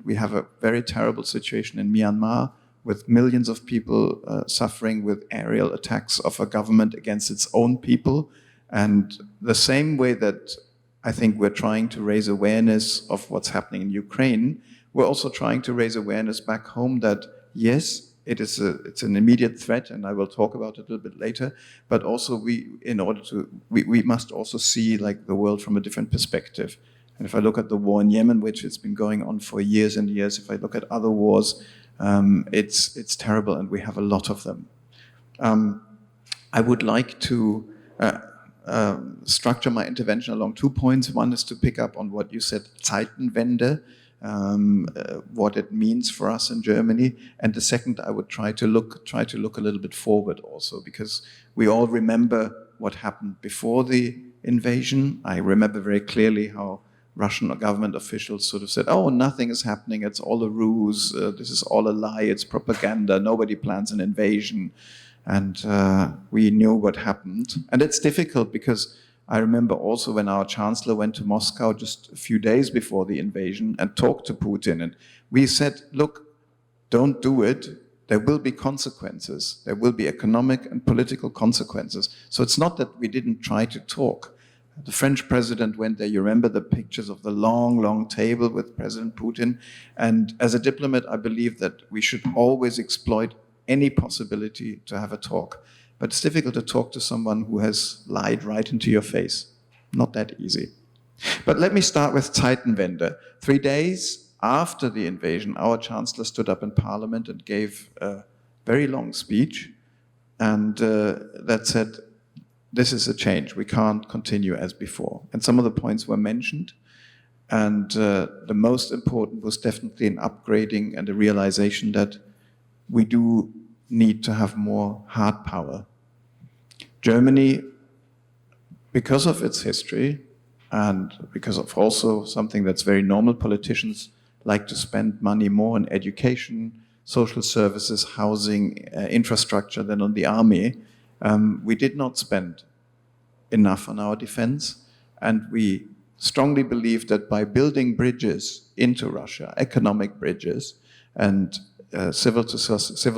we have a very terrible situation in Myanmar with millions of people suffering with aerial attacks of a government against its own people. And the same way that I think we're trying to raise awareness of what's happening in Ukraine, we're also trying to raise awareness back home that, yes, it's an immediate threat, and I will talk about it a little bit later, but also we must also see like the world from a different perspective. And if I look at the war in Yemen, which has been going on for years and years, if I look at other wars, it's terrible, and we have a lot of them. I would like to structure my intervention along 2 points. One is to pick up on what you said, Zeitenwende, what it means for us in Germany, and the second, I would try to look a little bit forward also, because we all remember what happened before the invasion. I remember very clearly how Russian government officials sort of said, oh, nothing is happening, it's all a ruse, this is all a lie, it's propaganda, nobody plans an invasion. And we knew what happened. And it's difficult because I remember also when our chancellor went to Moscow just a few days before the invasion and talked to Putin. And we said, look, don't do it. There will be consequences. There will be economic and political consequences. So it's not that we didn't try to talk. The French president went there. You remember the pictures of the long, long table with President Putin. And as a diplomat, I believe that we should always exploit any possibility to have a talk. But it's difficult to talk to someone who has lied right into your face. Not that easy. But let me start with Zeitenwende. 3 days after the invasion, our chancellor stood up in parliament and gave a very long speech. And that said, this is a change. We can't continue as before. And some of the points were mentioned. And the most important was definitely an upgrading and a realization that we do need to have more hard power. Germany, because of its history and because of also something that's very normal, politicians like to spend money more on education, social services, housing, infrastructure than on the army. We did not spend enough on our defense, and we strongly believe that by building bridges into Russia, economic bridges, and civil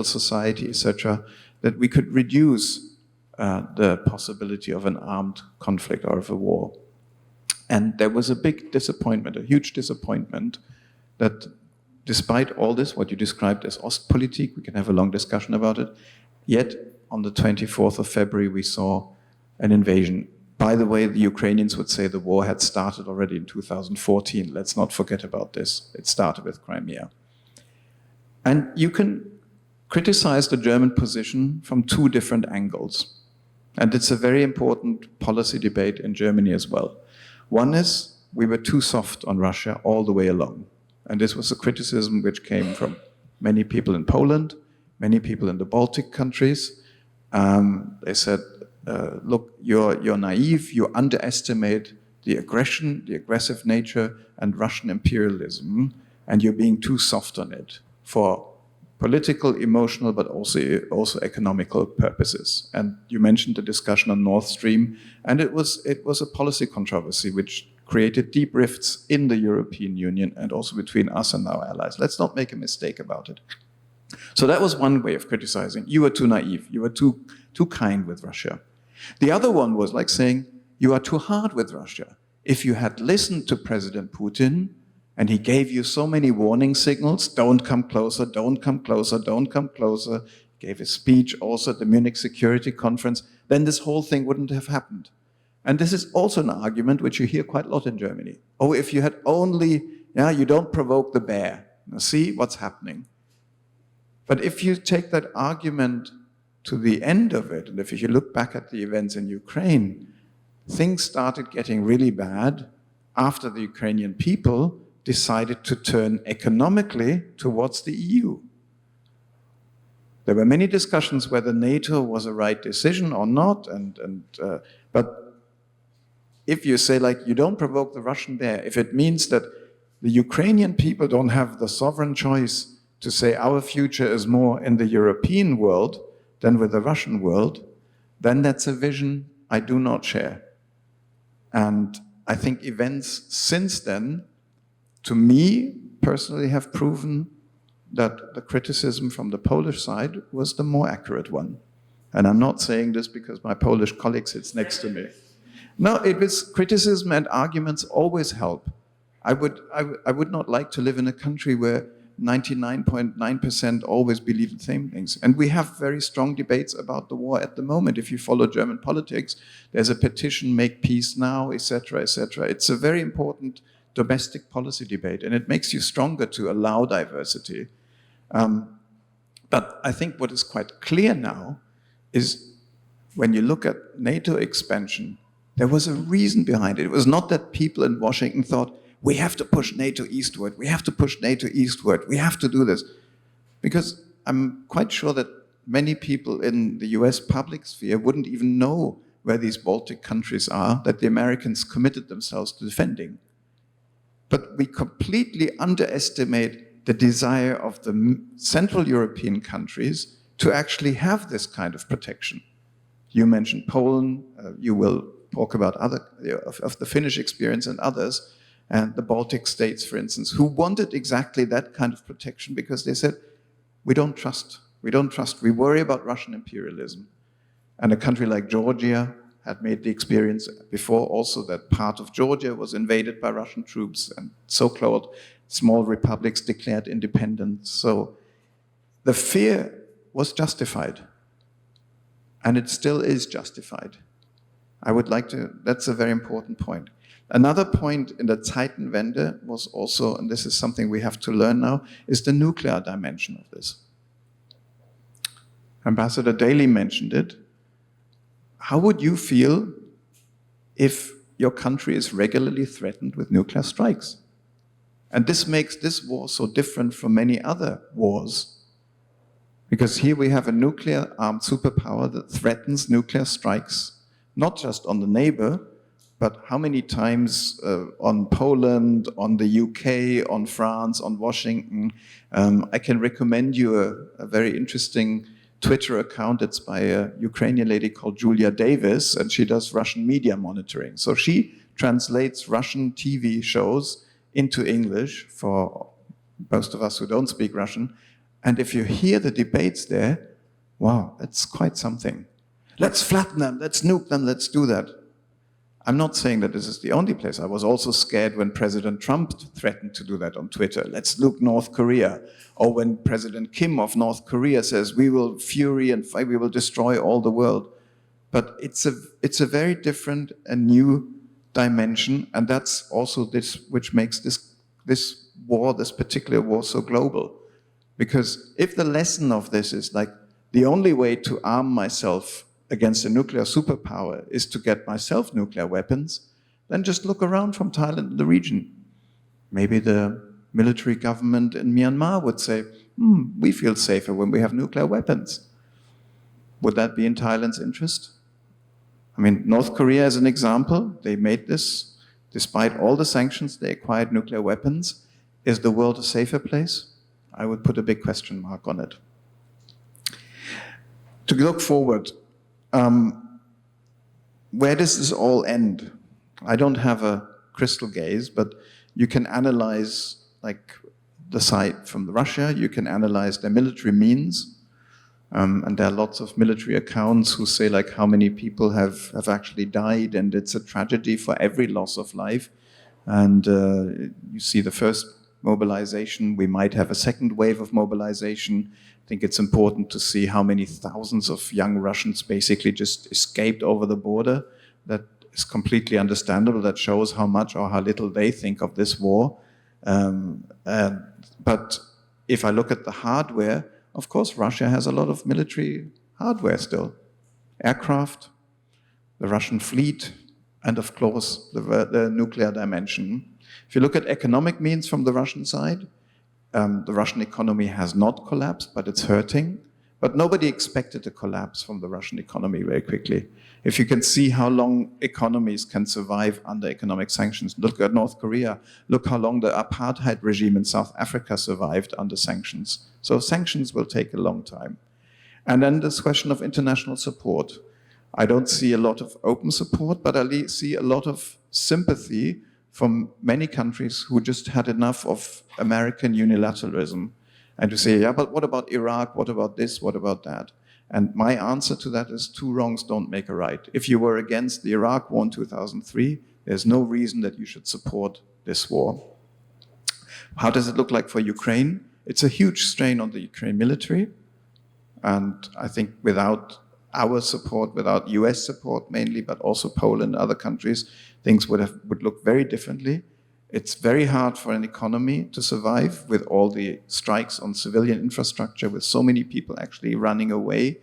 society, etc., that we could reduce the possibility of an armed conflict or of a war. And there was a big disappointment, a huge disappointment, that despite all this, what you described as Ostpolitik, we can have a long discussion about it, yet on the 24th of February we saw an invasion. By the way, the Ukrainians would say the war had started already in 2014. Let's not forget about this. It started with Crimea. And you can criticize the German position from 2 different angles. And it's a very important policy debate in Germany as well. One is we were too soft on Russia all the way along. And this was a criticism which came from many people in Poland, many people in the Baltic countries. They said, look, you're naive, you underestimate the aggression, the aggressive nature, and Russian imperialism, and you're being too soft on it for political, emotional, but also economical purposes. And you mentioned the discussion on Nord Stream, and it was a policy controversy which created deep rifts in the European Union and also between us and our allies. Let's not make a mistake about it. So that was one way of criticizing. You were too naive. You were too kind with Russia. The other one was like saying, you are too hard with Russia. If you had listened to President Putin, and he gave you so many warning signals, don't come closer, don't come closer, don't come closer, gave a speech also at the Munich Security Conference, then this whole thing wouldn't have happened. And this is also an argument which you hear quite a lot in Germany. Oh, if you had only, you don't provoke the bear. Now see what's happening. But if you take that argument to the end of it, and if you look back at the events in Ukraine, things started getting really bad after the Ukrainian people decided to turn economically towards the EU. There were many discussions whether NATO was a right decision or not, but if you say, like, you don't provoke the Russian bear, if it means that the Ukrainian people don't have the sovereign choice to say our future is more in the European world than with the Russian world, then that's a vision I do not share. And I think events since then, to me, personally, have proven that the criticism from the Polish side was the more accurate one. And I'm not saying this because my Polish colleague sits next to me. No, it was criticism and arguments always help. I would not like to live in a country where 99.9% always believe the same things. And we have very strong debates about the war at the moment. If you follow German politics, there's a petition, make peace now, etc., etc. It's a very important domestic policy debate, and it makes you stronger to allow diversity. But I think what is quite clear now is when you look at NATO expansion, there was a reason behind it. It was not that people in Washington thought, we have to push NATO eastward, we have to push NATO eastward, we have to do this. Because I'm quite sure that many people in the US public sphere wouldn't even know where these Baltic countries are that the Americans committed themselves to defending. But we completely underestimate the desire of the Central European countries to actually have this kind of protection. You mentioned Poland, you will talk about other of the Finnish experience and others, and the Baltic states, for instance, who wanted exactly that kind of protection because they said, we don't trust, we worry about Russian imperialism. And a country like Georgia had made the experience before also that part of Georgia was invaded by Russian troops and so-called small republics declared independence. So the fear was justified, and it still is justified. That's a very important point. Another point in the Zeitenwende was also, and this is something we have to learn now, is the nuclear dimension of this. Ambassador Daley mentioned it. How would you feel if your country is regularly threatened with nuclear strikes? And this makes this war so different from many other wars. Because here we have a nuclear-armed superpower that threatens nuclear strikes, not just on the neighbor, but how many times on Poland, on the UK, on France, on Washington. I can recommend you a very interesting Twitter account. It's by a Ukrainian lady called Julia Davis, and she does Russian media monitoring. So she translates Russian TV shows into English for most of us who don't speak Russian. And if you hear the debates there, wow, that's quite something. Let's flatten them, let's nuke them, let's do that. I'm not saying that this is the only place. I was also scared when President Trump threatened to do that on Twitter. Let's nuke North Korea. Or when President Kim of North Korea says, we will fury and fight, we will destroy all the world. But it's a very different and new dimension, and that's also this which makes this war, this particular war, so global. Because if the lesson of this is like, the only way to arm myself against a nuclear superpower is to get myself nuclear weapons, then just look around from Thailand and the region. Maybe the military government in Myanmar would say, we feel safer when we have nuclear weapons. Would that be in Thailand's interest? I mean, North Korea is an example. They made this. Despite all the sanctions, they acquired nuclear weapons. Is the world a safer place? I would put a big question mark on it. To look forward, where does this all end? I don't have a crystal gaze, but you can analyze like the side from Russia, you can analyze their military means. And there are lots of military accounts who say like how many people have actually died, and it's a tragedy for every loss of life. And you see the first mobilization, we might have a second wave of mobilization. I think it's important to see how many thousands of young Russians basically just escaped over the border. That is completely understandable. That shows how much or how little they think of this war. But if I look at the hardware, of course, Russia has a lot of military hardware still. Aircraft, the Russian fleet, and of course, the nuclear dimension. If you look at economic means from the Russian side, the Russian economy has not collapsed, but it's hurting. But nobody expected a collapse from the Russian economy very quickly. If you can see how long economies can survive under economic sanctions, look at North Korea. Look how long the apartheid regime in South Africa survived under sanctions. So sanctions will take a long time. And then this question of international support. I don't see a lot of open support, but I see a lot of sympathy from many countries who just had enough of American unilateralism. And to say, yeah, but what about Iraq? What about this? What about that? And my answer to that is two wrongs don't make a right. If you were against the Iraq war in 2003, there's no reason that you should support this war. How does it look like for Ukraine? It's a huge strain on the Ukraine military. And I think without our support, without US support mainly, but also Poland and other countries, things would look very differently. It's very hard for an economy to survive with all the strikes on civilian infrastructure, with so many people actually running away.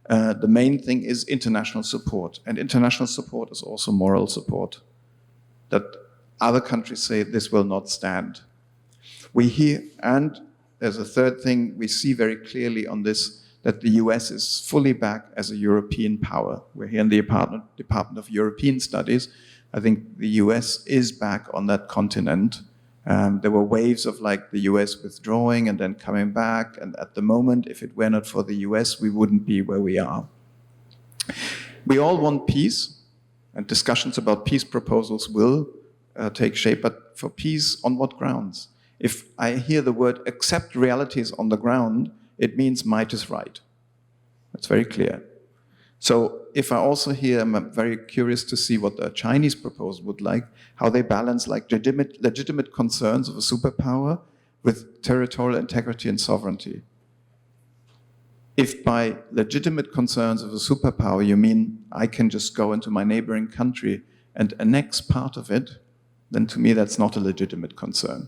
The main thing is international support. And international support is also moral support. That other countries say this will not stand. We hear, and there's a third thing we see very clearly on this, that the US is fully back as a European power. We're here in the Department of European Studies. I think the US is back on that continent. There were waves of like the US withdrawing and then coming back. And at the moment, if it were not for the US, we wouldn't be where we are. We all want peace, and discussions about peace proposals will take shape, but for peace on what grounds? If I hear the word accept realities on the ground, it means might is right. That's very clear. So if I also hear, I'm very curious to see what the Chinese proposal would like, how they balance like legitimate concerns of a superpower with territorial integrity and sovereignty. If by legitimate concerns of a superpower you mean I can just go into my neighboring country and annex part of it, then to me that's not a legitimate concern.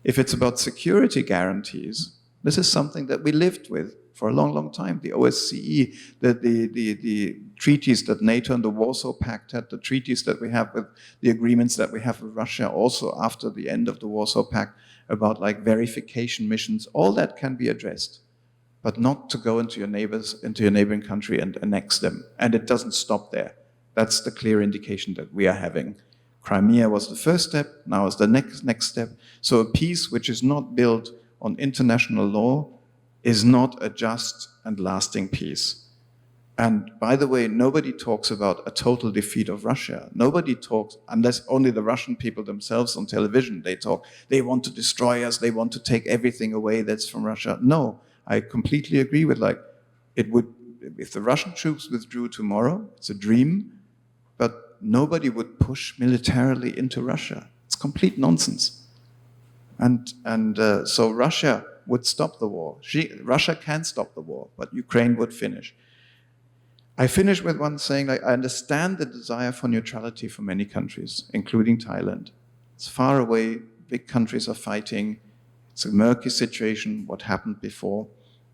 If it's about security guarantees, this is something that we lived with for a long, long time. The OSCE, the treaties that NATO and the Warsaw Pact had, the treaties that we have with the agreements that we have with Russia also after the end of the Warsaw Pact about like verification missions, all that can be addressed, but not to go into your neighboring country and annex them. And it doesn't stop there. That's the clear indication that we are having. Crimea was the first step, now is the next step. So a peace which is not built on international law is not a just and lasting peace. And by the way, nobody talks about a total defeat of Russia. Nobody talks, unless only the Russian people themselves on television, they want to destroy us, they want to take everything away that's from Russia. No, I completely agree with if the Russian troops withdrew tomorrow, it's a dream, but nobody would push militarily into Russia. It's complete nonsense. And so Russia would stop the war. Russia can stop the war, but Ukraine would finish. I finish with one saying, I understand the desire for neutrality for many countries, including Thailand. It's far away, big countries are fighting, it's a murky situation, what happened before.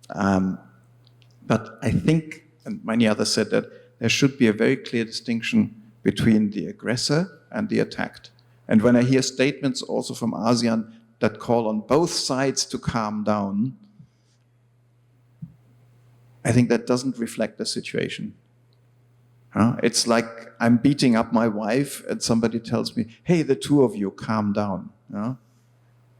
But I think, and many others said that, there should be a very clear distinction between the aggressor and the attacked. And when I hear statements also from ASEAN that call on both sides to calm down, I think that doesn't reflect the situation. It's like I'm beating up my wife and somebody tells me, hey, the two of you calm down.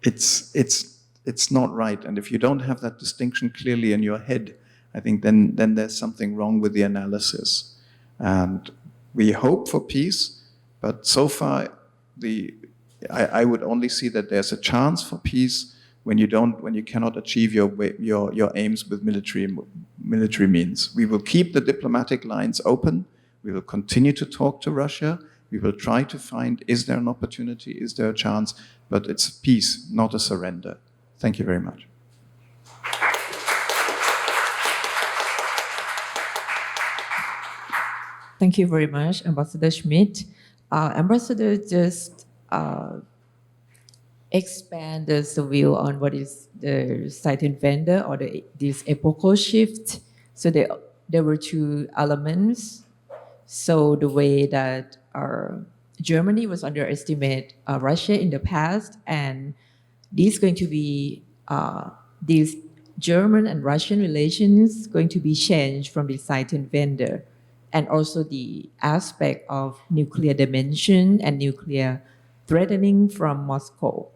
It's not right. And if you don't have that distinction clearly in your head, I think then there's something wrong with the analysis. And we hope for peace, but so far I would only see that there's a chance for peace when you cannot achieve your aims with military means. We will keep the diplomatic lines open. We will continue to talk to Russia. We will try to find, is there an opportunity, is there a chance? But it's peace, not a surrender. Thank you very much. Thank you very much, Ambassador Schmidt. Ambassador just expand the view on what is the Zeitenwende or this epochal shift. So there were two elements. So the way that Germany was underestimate Russia in the past, and this is going to be these German and Russian relations going to be changed from the Zeitenwende, and also the aspect of nuclear dimension and nuclear threatening from Moscow.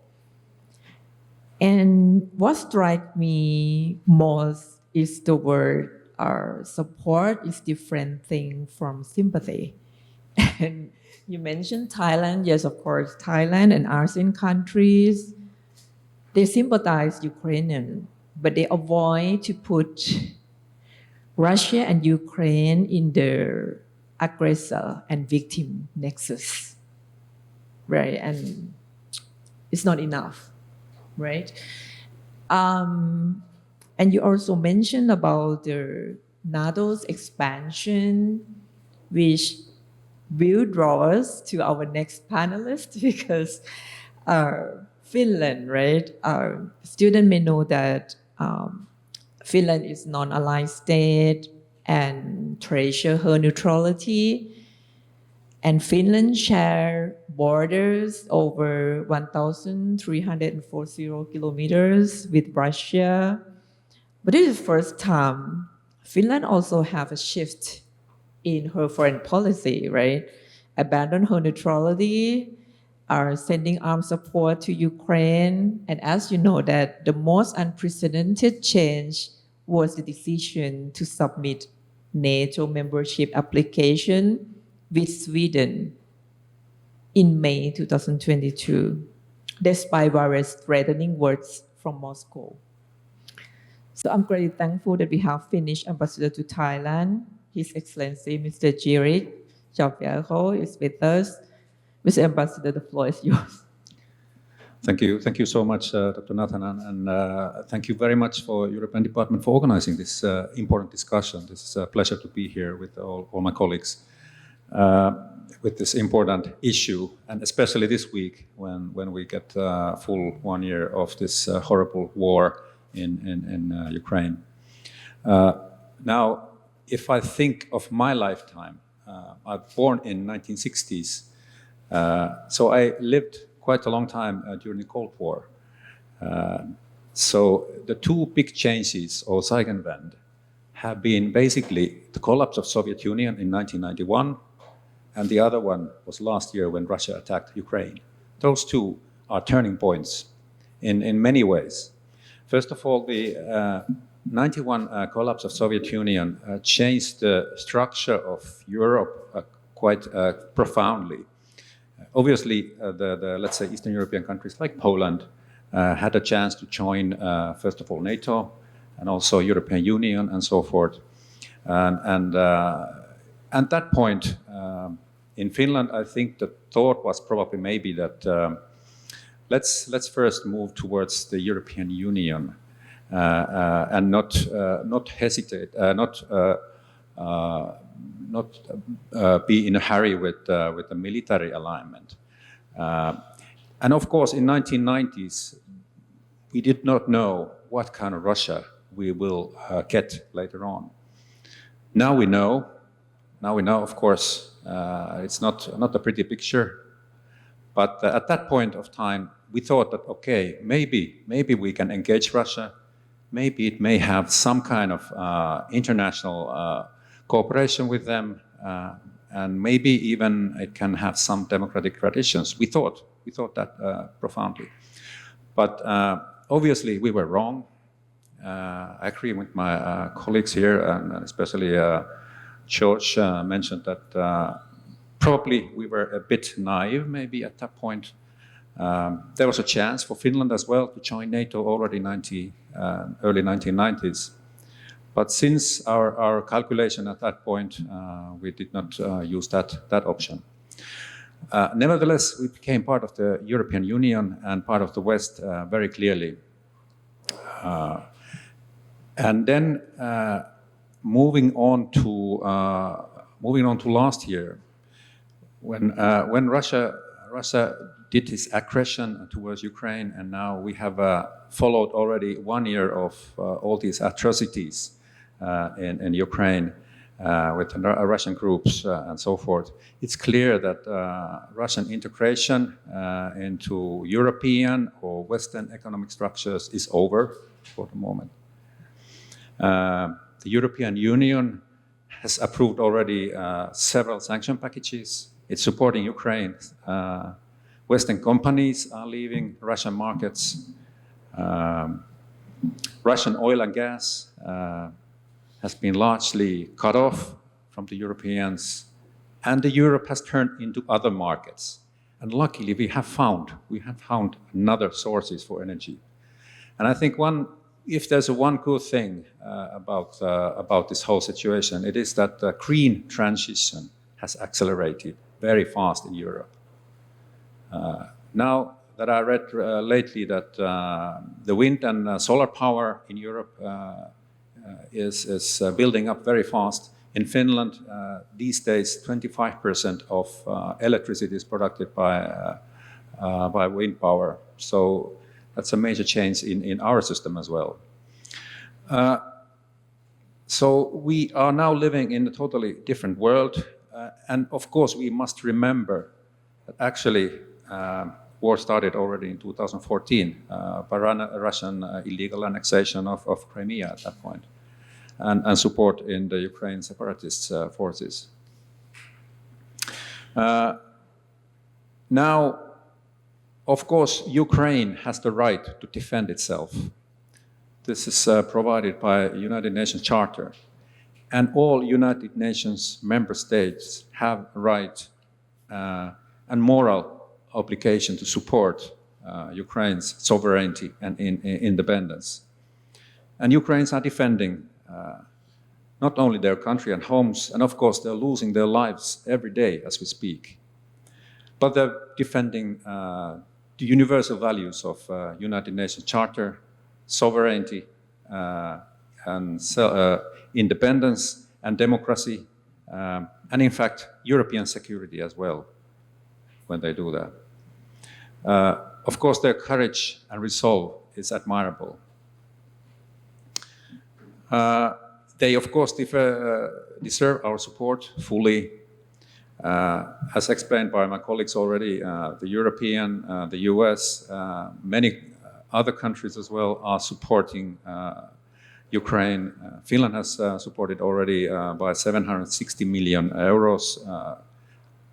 And what strikes me most is the word support is different thing from sympathy. And you mentioned Thailand. Yes, of course, Thailand and ASEAN countries, they sympathize Ukrainian, but they avoid to put Russia and Ukraine in the aggressor and victim nexus, right? And it's not enough, right? And you also mentioned about the NATO's expansion, which will draw us to our next panelist because Finland, right? Students may know that Finland is non-aligned state and treasure her neutrality. And Finland share borders over 1,340 kilometers with Russia. But this is the first time Finland also have a shift in her foreign policy, right? Abandon her neutrality, are sending armed support to Ukraine. And as you know, that the most unprecedented change was the decision to submit NATO membership application with Sweden in May 2022, despite various threatening words from Moscow. So I'm very thankful that we have Finnish ambassador to Thailand, His Excellency Mr. Jirik Javjärho is with us. Mr. Ambassador, the floor is yours. Thank you so much, Dr. Nathanan, and thank you very much for European Department for organizing this important discussion. This is a pleasure to be here with all my colleagues with this important issue, and especially this week when we get full 1 year of this horrible war in Ukraine. Now, if I think of my lifetime, I was born in 1960s, so I lived quite a long time during the Cold War. So the two big changes, or Zeitenwende, have been basically the collapse of Soviet Union in 1991, and the other one was last year when Russia attacked Ukraine. Those two are turning points in many ways. First of all, the 91 collapse of Soviet Union changed the structure of Europe quite profoundly. Obviously, let's say Eastern European countries like Poland had a chance to join, first of all, NATO and also European Union and so forth. And at that point, in Finland, I think the thought was probably maybe that let's first move towards the European Union and not hesitate, not be in a hurry with the military alignment. And of course, in 1990s, we did not know what kind of Russia we will get later on. Now we know. Of course, it's not a pretty picture. But at that point of time, we thought that, okay, maybe we can engage Russia. Maybe it may have some kind of international cooperation with them, and maybe even it can have some democratic traditions. We thought that profoundly. But obviously, we were wrong. I agree with my colleagues here, and especially George mentioned that probably we were a bit naive maybe at that point. There was a chance for Finland as well to join NATO already early 1990s. But since our calculation at that point, we did not use that option. Nevertheless, we became part of the European Union and part of the West very clearly. And then moving on to last year, when Russia did its aggression towards Ukraine, and now we have followed already 1 year of all these atrocities in Ukraine with the Russian groups and so forth. It's clear that Russian integration into European or Western economic structures is over for the moment. The European Union has approved already several sanction packages. It's supporting Ukraine. Western companies are leaving Russian markets. Russian oil and gas has been largely cut off from the Europeans, and Europe has turned into other markets. And luckily, we have found another sources for energy. And I think if there's one good thing about this whole situation, it is that the green transition has accelerated very fast in Europe. Now that I read lately that the wind and solar power in Europe is building up very fast. In Finland, these days, 25% of electricity is produced by wind power. So that's a major change in our system as well. So we are now living in a totally different world. And of course, we must remember that actually war started already in 2014 by Russian illegal annexation of Crimea at that point, and support in the Ukraine separatist forces. Now, of course, Ukraine has the right to defend itself. This is provided by United Nations Charter. And all United Nations member states have a right and moral obligation to support Ukraine's sovereignty and independence. And Ukrainians are defending not only their country and homes, and of course they're losing their lives every day as we speak, but they're defending the universal values of United Nations Charter, sovereignty, and independence and democracy, and in fact, European security as well, when they do that. Of course, their courage and resolve is admirable. They, of course, deserve our support fully. As explained by my colleagues already, the European, the US, many other countries as well are supporting Ukraine. Finland has supported already by 760 million euros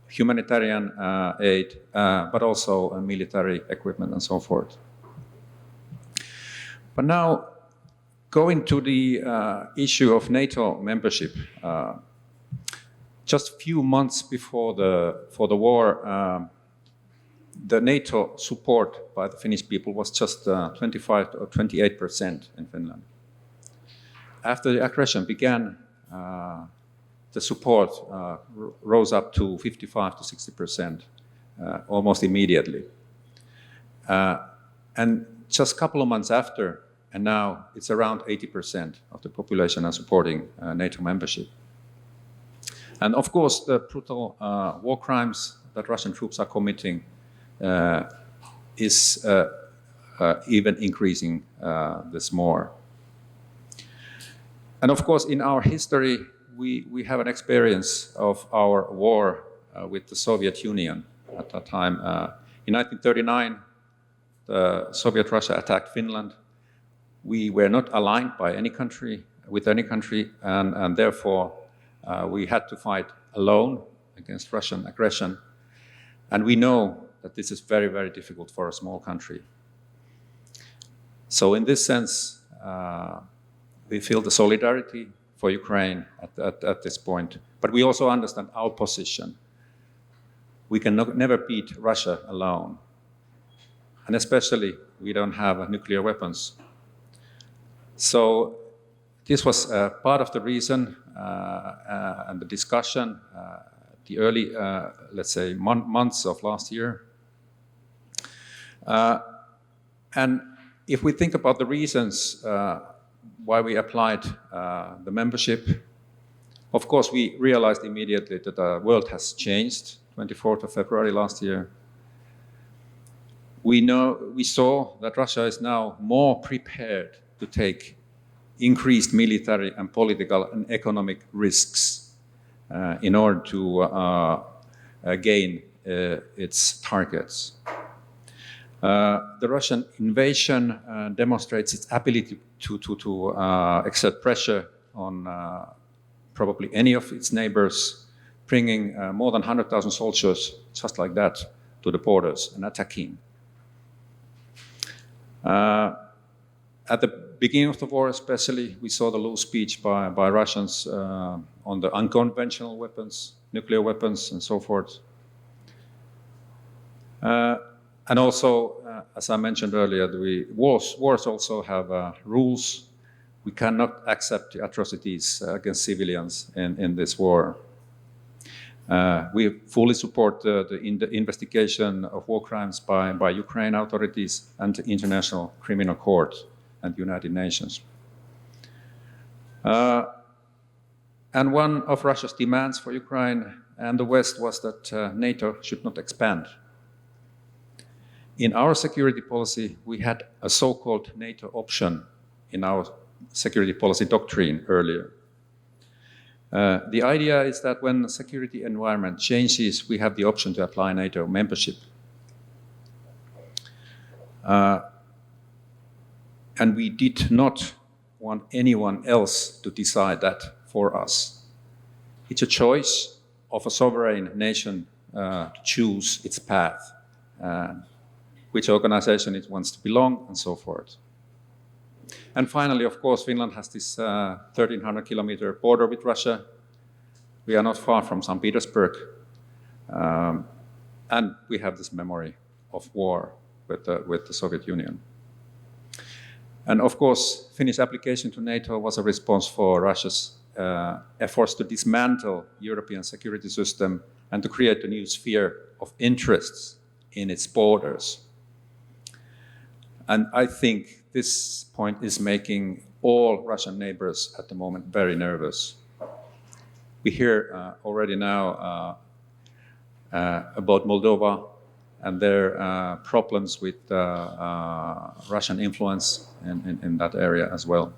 humanitarian aid, but also military equipment and so forth. But now, going to the issue of NATO membership, just a few months before the war, the NATO support by the Finnish people was just 25 or 28% in Finland. After the aggression began, the support rose up to 55 to 60%, almost immediately. And just a couple of months after, and now it's around 80% of the population are supporting NATO membership. And of course, the brutal war crimes that Russian troops are committing is even increasing this more. And of course, in our history, we have an experience of our war with the Soviet Union at that time. In 1939, the Soviet Russia attacked Finland. We were not aligned by any country, with any country, and therefore we had to fight alone against Russian aggression. And we know that this is very, very difficult for a small country. So in this sense, we feel the solidarity for Ukraine at this point. But we also understand our position. We can never beat Russia alone. and especially we don't have nuclear weapons. So this was part of the reason and the discussion, the early, let's say, months of last year. And if we think about the reasons why we applied the membership, of course, we realized immediately that the world has changed, 24th of February last year. We saw that Russia is now more prepared to take increased military and political and economic risks in order to gain its targets. The Russian invasion demonstrates its ability to exert pressure on probably any of its neighbors, bringing more than 100,000 soldiers just like that to the borders and attacking. At the beginning of the war especially, we saw the loose speech by Russians on the unconventional weapons, nuclear weapons and so forth. And also, as I mentioned earlier, wars also have rules. We cannot accept the atrocities against civilians in this war. We fully support the investigation of war crimes by Ukraine authorities and the International Criminal Court and the United Nations. And one of Russia's demands for Ukraine and the West was that NATO should not expand. In our security policy, we had a so-called NATO option in our security policy doctrine earlier. The idea is that when the security environment changes, we have the option to apply NATO membership. And we did not want anyone else to decide that for us. It's a choice of a sovereign nation to choose its path, which organization it wants to belong, and so forth. And finally, of course, Finland has this 1,300-kilometer border with Russia. We are not far from St. Petersburg. And we have this memory of war with the Soviet Union. And of course, Finnish application to NATO was a response for Russia's efforts to dismantle European security system and to create a new sphere of interests in its borders. And I think this point is making all Russian neighbors at the moment very nervous. We hear already now about Moldova and their problems with Russian influence in that area as well.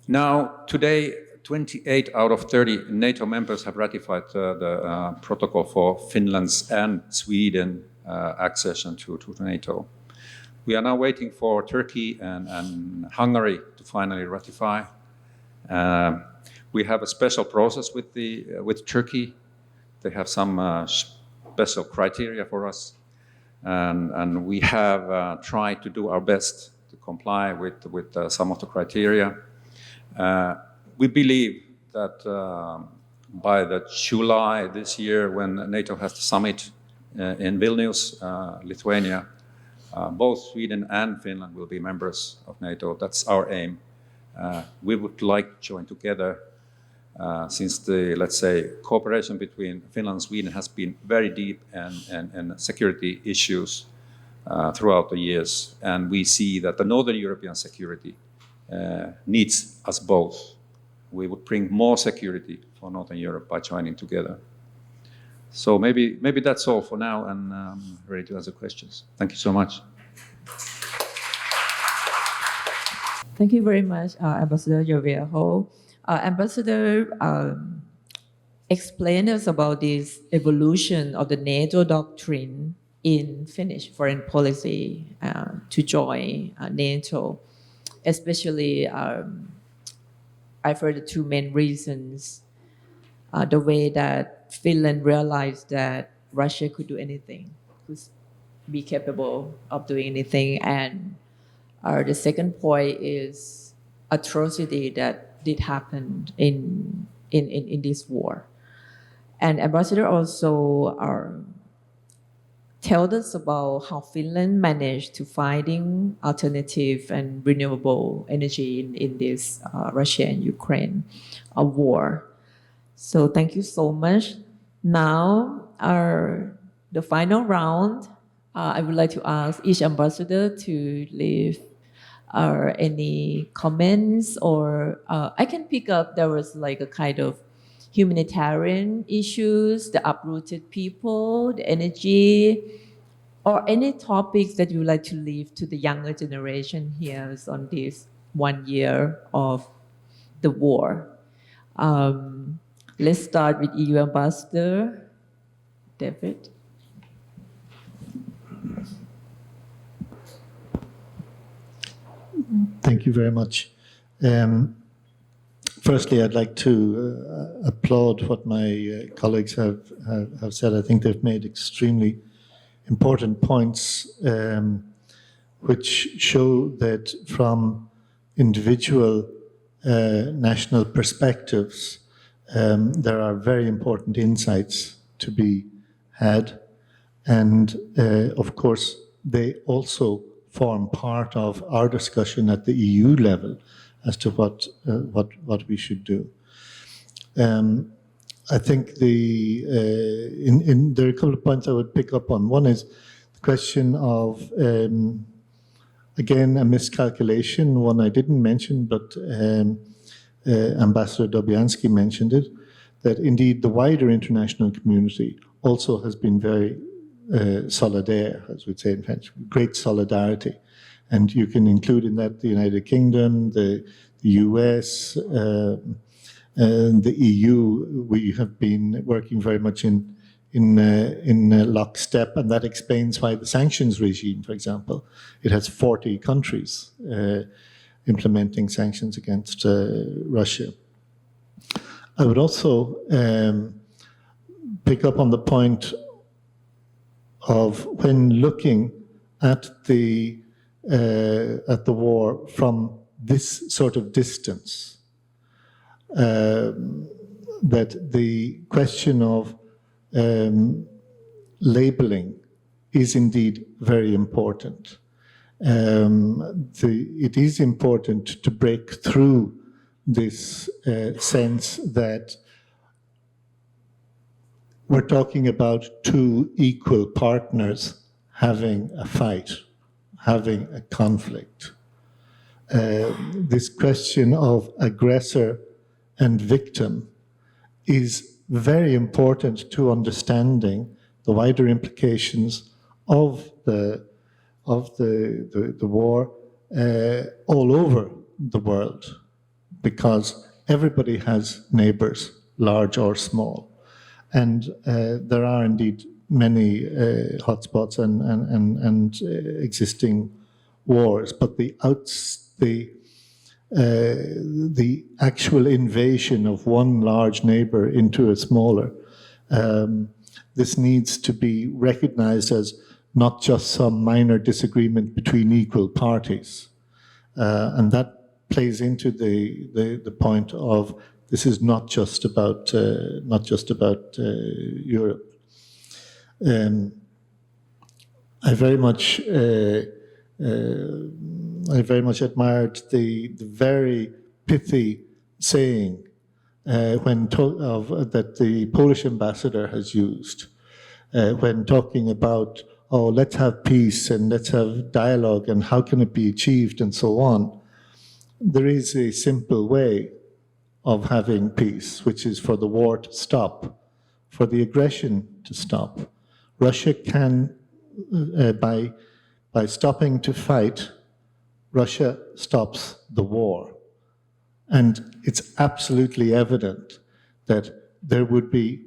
Now, today, 28 out of 30 NATO members have ratified the protocol for Finland's and Sweden accession to NATO. We are now waiting for Turkey and Hungary to finally ratify. We have a special process with Turkey. They have some special criteria for us, and we have tried to do our best to comply with some of the criteria. We believe that by the July this year, when NATO has the summit in Vilnius, Lithuania, both Sweden and Finland will be members of NATO. That's our aim. We would like to join together since the, let's say, cooperation between Finland and Sweden has been very deep and security issues throughout the years. And we see that the Northern European security needs us both. We would bring more security for Northern Europe by joining together. So maybe that's all for now, and I'm ready to answer questions. Thank you so much. Thank you very much, Ambassador Joviaho. Ambassador, explain us about this evolution of the NATO doctrine in Finnish foreign policy to join NATO. Especially, I've heard the two main reasons. The way that Finland realized that Russia could do anything, could be capable of doing anything. And the second point is atrocity that did happen in this war. And Ambassador also tell us about how Finland managed to finding alternative and renewable energy in this Russia and Ukraine war. So thank you so much. Now, the final round, I would like to ask each ambassador to leave any comments, or I can pick up, there was like a kind of humanitarian issues, the uprooted people, the energy, or any topics that you would like to leave to the younger generation here on this 1 year of the war. Let's start with EU Ambassador David. Thank you very much. Firstly, I'd like to applaud what my colleagues have said. I think they've made extremely important points which show that from individual national perspectives, there are very important insights to be had. And of course, they also form part of our discussion at the EU level as to what we should do. I think there are a couple of points I would pick up on. One is the question of, again, a miscalculation, one I didn't mention, but Ambassador Dobianski mentioned it, that indeed the wider international community also has been very solidaire, as we'd say in French, great solidarity. And you can include in that the United Kingdom, the US, and the EU. We have been working very much in lockstep, and that explains why the sanctions regime, for example, it has 40 countries implementing sanctions against Russia. I would also pick up on the point of when looking at the war from this sort of distance, that the question of labeling is indeed very important. It is important to break through this sense that we're talking about two equal partners having a fight, having a conflict. This question of aggressor and victim is very important to understanding the wider implications of the war all over the world, because everybody has neighbors, large or small. And there are indeed many hotspots and existing wars, but the actual invasion of one large neighbor into a smaller, this needs to be recognized as not just some minor disagreement between equal parties. And that plays into the point of this is not just about Europe. I very much admired the very pithy saying that the Polish ambassador has used when talking about, oh, let's have peace and let's have dialogue and how can it be achieved and so on. There is a simple way of having peace, which is for the war to stop, for the aggression to stop. Russia can, by stopping to fight, Russia stops the war. And it's absolutely evident that there would be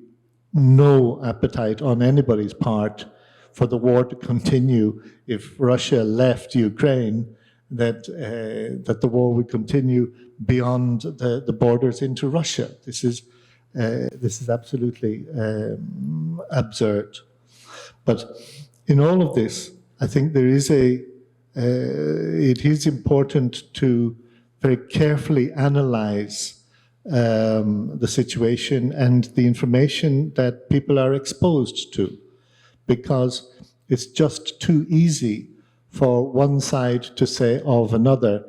no appetite on anybody's part for the war to continue if Russia left Ukraine, that the war would continue beyond the borders into Russia. This is absolutely absurd. But in all of this, I think there is it is important to very carefully analyze the situation and the information that people are exposed to, because It's just too easy for one side to say of another,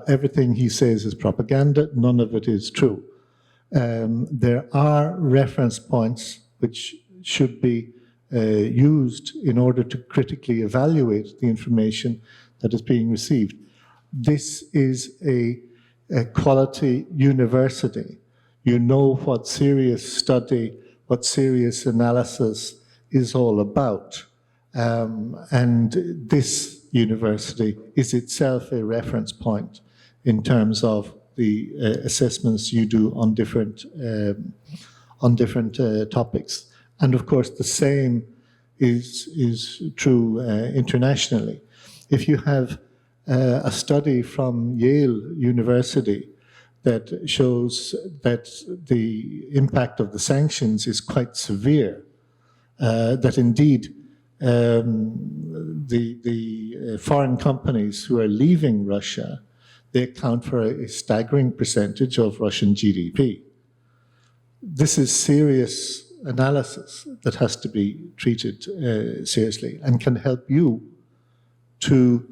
everything he says is propaganda, none of it is true. There are reference points which should be used in order to critically evaluate the information that is being received. This is a quality university. You know what serious study, what serious analysis is all about. And this university is itself a reference point in terms of the assessments you do on different topics. And of course, the same is true internationally. If you have a study from Yale University that shows that the impact of the sanctions is quite severe, that indeed the foreign companies who are leaving Russia, they account for a staggering percentage of Russian GDP. This is serious analysis that has to be treated seriously and can help you to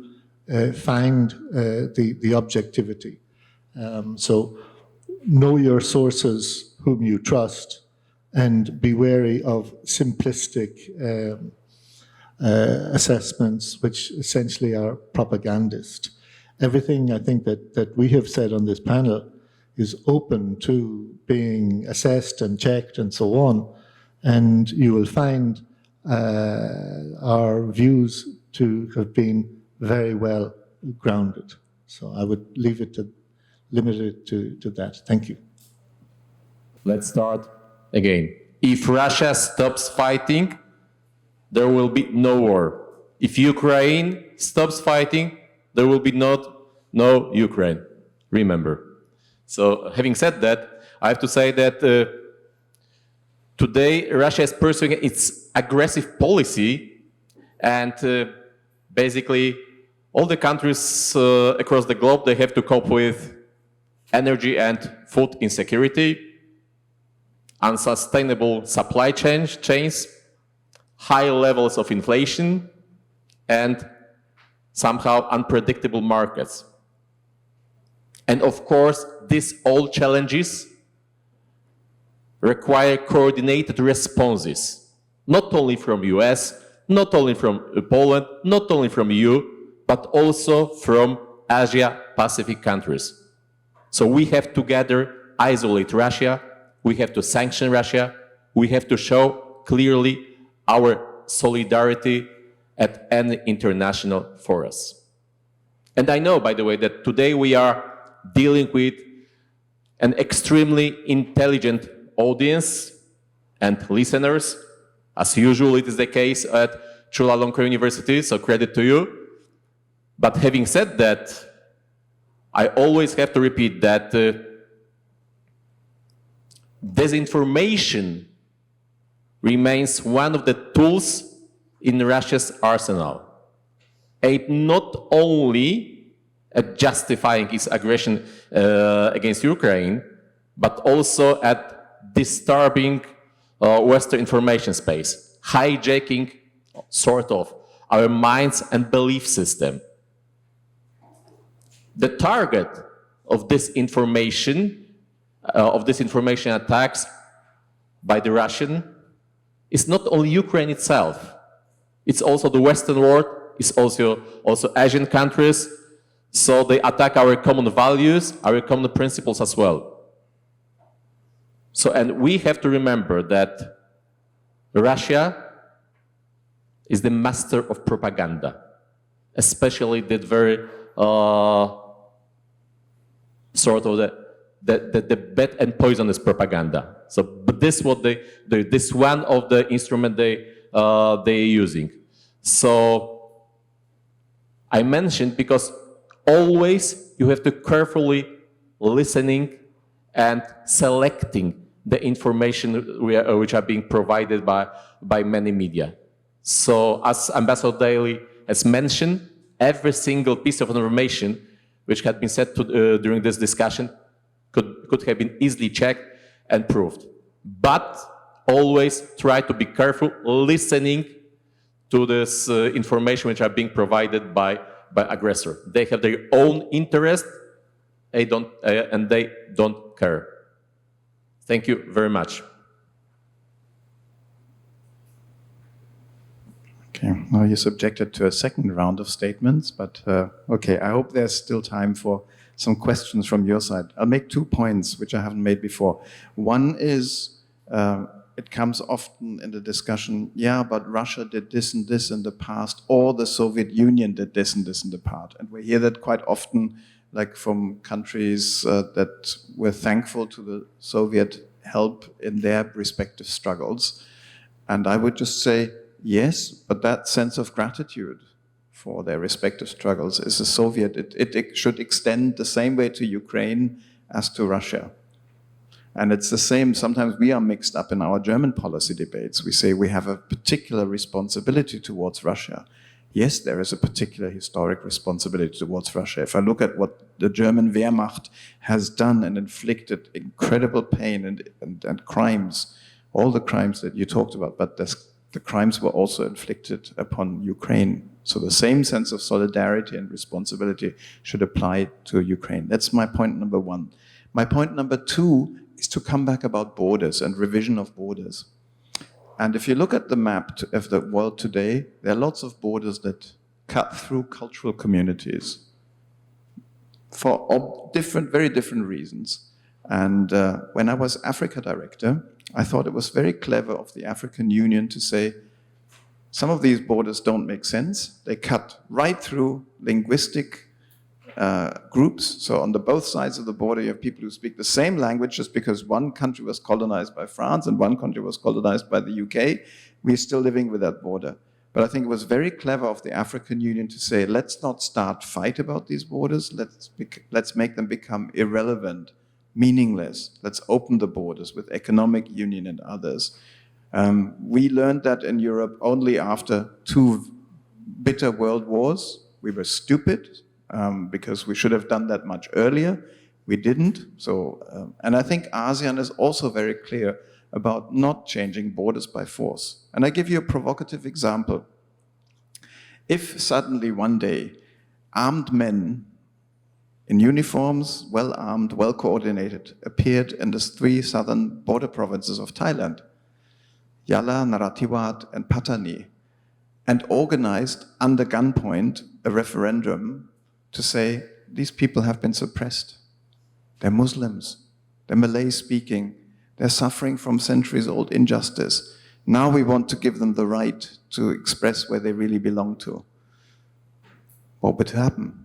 find the objectivity. So know your sources whom you trust and be wary of simplistic assessments which essentially are propagandist. Everything I think that we have said on this panel is open to being assessed and checked and so on, and you will find our views to have been very well grounded. So I would limit it to that. Thank you. Let's start again. If Russia stops fighting, there will be no war. If Ukraine stops fighting, there will be no Ukraine. Remember. So having said that, I have to say that today Russia is pursuing its aggressive policy, and basically all the countries across the globe, they have to cope with energy and food insecurity, unsustainable supply chains, high levels of inflation, and somehow unpredictable markets. And of course, these all challenges require coordinated responses, not only from US, not only from Poland, not only from EU, but also from Asia-Pacific countries. So we have together isolate Russia, we have to sanction Russia, we have to show clearly our solidarity at any international forums. And I know, by the way, that today we are dealing with an extremely intelligent audience and listeners. As usual, it is the case at Chulalongkorn University, so credit to you. But having said that, I always have to repeat that disinformation remains one of the tools in Russia's arsenal, aimed not only at justifying its aggression against Ukraine, but also at disturbing Western information space, hijacking sort of our minds and belief system. The target of this information attacks by the Russian is not only Ukraine itself, it's also the Western world, it's also Asian countries. So they attack our common values, our common principles as well. So, and we have to remember that Russia is the master of propaganda, especially that very sort of the bad and poisonous propaganda. So, but this what this one of the instrument they're using. So I mentioned because always you have to carefully listening and selecting the information which are being provided by many media. So as Ambassador Daly has mentioned, every single piece of information which had been said during this discussion could have been easily checked and proved. But always try to be careful listening to this information which are being provided by aggressor. They have their own interest, and they don't care. Thank you very much. Okay, now you're subjected to a second round of statements, but okay, I hope there's still time for some questions from your side. I'll make 2 points, which I haven't made before. One is, it comes often in the discussion, yeah, but Russia did this and this in the past, or the Soviet Union did this and this in the past. And we hear that quite often, like from countries that were thankful to the Soviet help in their respective struggles. And I would just say, yes, but that sense of gratitude for their respective struggles is a Soviet. It should extend the same way to Ukraine as to Russia. And it's the same, sometimes we are mixed up in our German policy debates. We say we have a particular responsibility towards Russia. Yes, there is a particular historic responsibility towards Russia. If I look at what the German Wehrmacht has done and inflicted incredible pain and crimes, all the crimes that you talked about, but the crimes were also inflicted upon Ukraine. So the same sense of solidarity and responsibility should apply to Ukraine. That's my point number one. My point number two is to come back about borders and revision of borders. And if you look at the map of the world today, there are lots of borders that cut through cultural communities for very different reasons. And when I was Africa director, I thought it was very clever of the African Union to say, some of these borders don't make sense. They cut right through linguistic groups. So on both sides of the border, you have people who speak the same language. Just because one country was colonized by France and one country was colonized by the UK, we're still living with that border. But I think it was very clever of the African Union to say, let's not start fight about these borders. Let's make them become irrelevant, meaningless. Let's open the borders with economic union and others. We learned that in Europe only after 2 bitter world wars. We were stupid because we should have done that much earlier. We didn't. And I think ASEAN is also very clear about not changing borders by force. And I give you a provocative example. If suddenly one day armed men in uniforms, well-armed, well-coordinated, appeared in the 3 southern border provinces of Thailand, Yala, Narathiwat, and Pattani, and organized under gunpoint a referendum to say, these people have been suppressed. They're Muslims, they're Malay-speaking, they're suffering from centuries-old injustice. Now we want to give them the right to express where they really belong to. What would happen?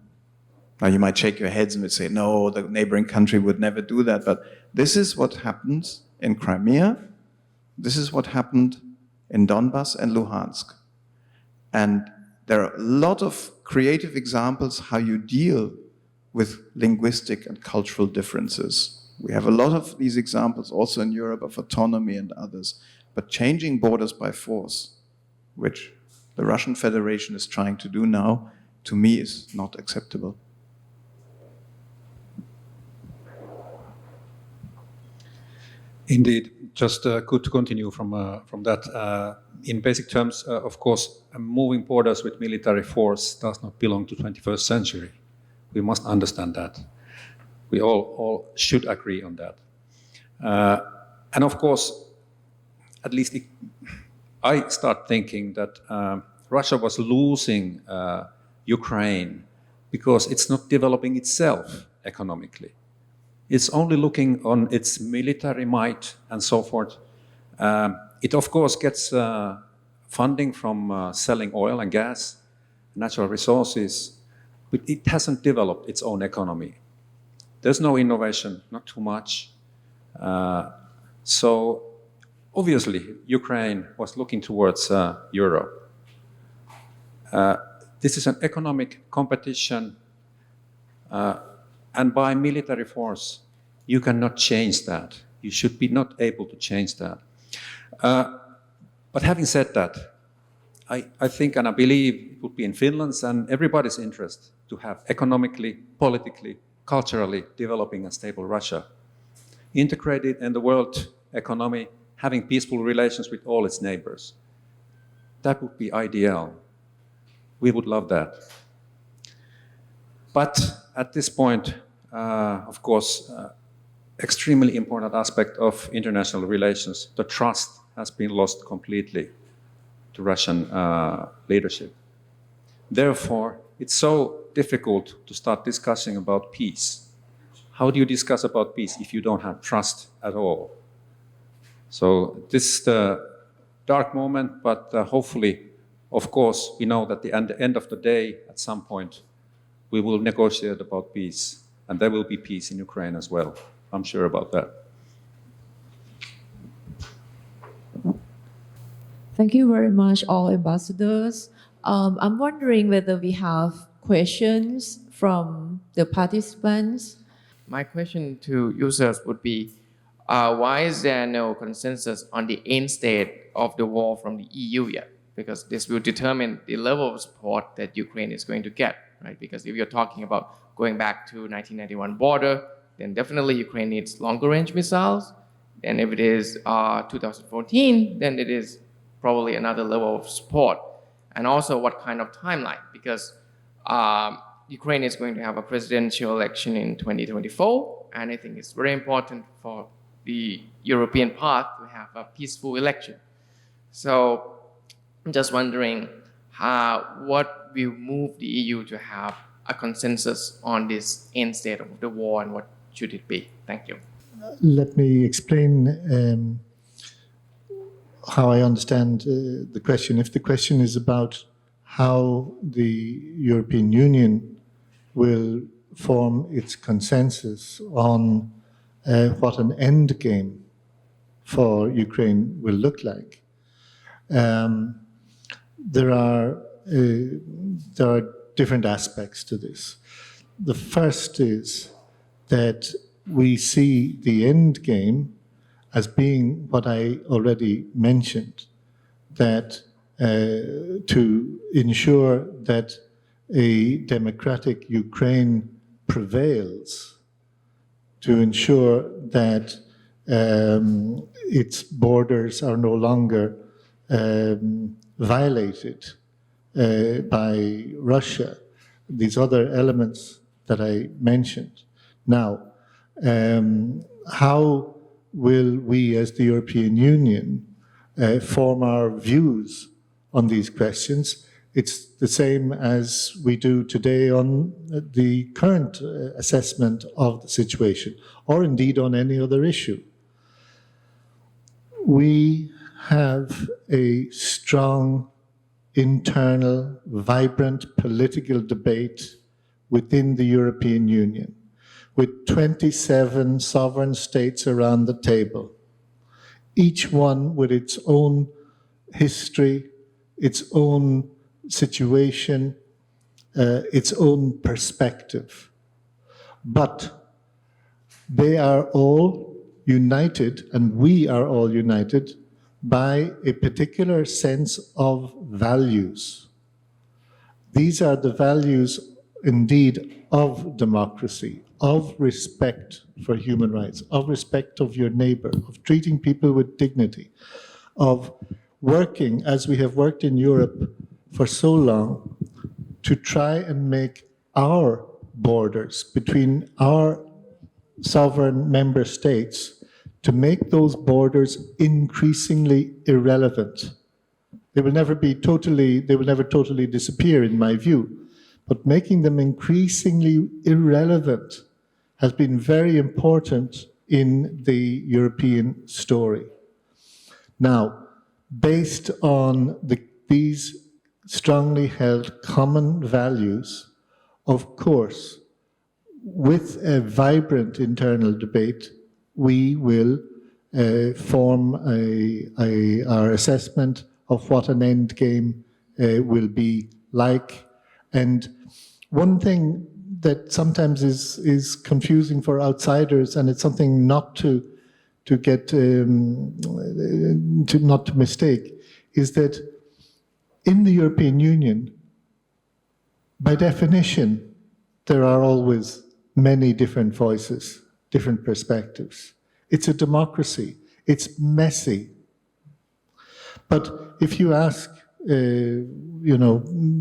Now you might shake your heads and would say, no, the neighboring country would never do that. But this is what happens in Crimea. This is what happened in Donbass and Luhansk. And there are a lot of creative examples how you deal with linguistic and cultural differences. We have a lot of these examples also in Europe of autonomy and others. But changing borders by force, which the Russian Federation is trying to do now, to me is not acceptable. Indeed, just good to continue from that. In basic terms, of course, moving borders with military force does not belong to 21st century. We must understand that. We all should agree on that. And of course, at least I start thinking that Russia was losing Ukraine because it's not developing itself economically. It's only looking on its military might and so forth. It of course gets funding from selling oil and gas, natural resources, but it hasn't developed its own economy. There's no innovation, not too much. So obviously Ukraine was looking towards Europe. This is an economic competition, and by military force, you cannot change that. You should be not able to change that. But having said that, I think and I believe it would be in Finland's and everybody's interest to have economically, politically, culturally developing a stable Russia, integrated in the world economy, having peaceful relations with all its neighbors. That would be ideal. We would love that. But at this point, of course, extremely important aspect of international relations, the trust has been lost completely to Russian leadership. Therefore, it's so difficult to start discussing about peace. How do you discuss about peace if you don't have trust at all? So this is the dark moment, but hopefully, of course, we know that at the end of the day, at some point, we will negotiate about peace, and there will be peace in Ukraine as well. I'm sure about that. Thank you very much, all ambassadors. I'm wondering whether we have questions from the participants. My question to users would be, why is there no consensus on the end state of the war from the EU yet? Because this will determine the level of support that Ukraine is going to get, right? Because if you're talking about going back to 1991 border, then definitely Ukraine needs longer range missiles. And if it is 2014, then it is probably another level of support. And also what kind of timeline? Because Ukraine is going to have a presidential election in 2024, and I think it's very important for the European path to have a peaceful election. So I'm just wondering what will move the EU to have a consensus on this end state of the war, and what should it be? Thank you. Let me explain how I understand the question. If the question is about how the European Union will form its consensus on what an end game for Ukraine will look like, there are different aspects to this. The first is that we see the end game as being what I already mentioned, that to ensure that a democratic Ukraine prevails, to ensure that its borders are no longer violated by Russia, these other elements that I mentioned. Now, how will we as the European Union form our views on these questions? It's the same as we do today on the current assessment of the situation, or indeed on any other issue. We have a strong, internal, vibrant political debate within the European Union, with 27 sovereign states around the table, each one with its own history, its own situation, its own perspective. But they are all united, and we are all united, by a particular sense of values. These are the values, indeed, of democracy, of respect for human rights, of respect of your neighbor, of treating people with dignity, of working, as we have worked in Europe for so long, to try and make our borders between our sovereign member states, to make those borders increasingly irrelevant. They will never totally disappear, in my view, but making them increasingly irrelevant has been very important in the European story. Now, based on these strongly held common values, of course, with a vibrant internal debate, we will form our assessment of what an end game will be like. And one thing that sometimes is confusing for outsiders, and it's something not to mistake, is that in the European Union, by definition, there are always many different voices, different perspectives. It's a democracy. It's messy. But if you ask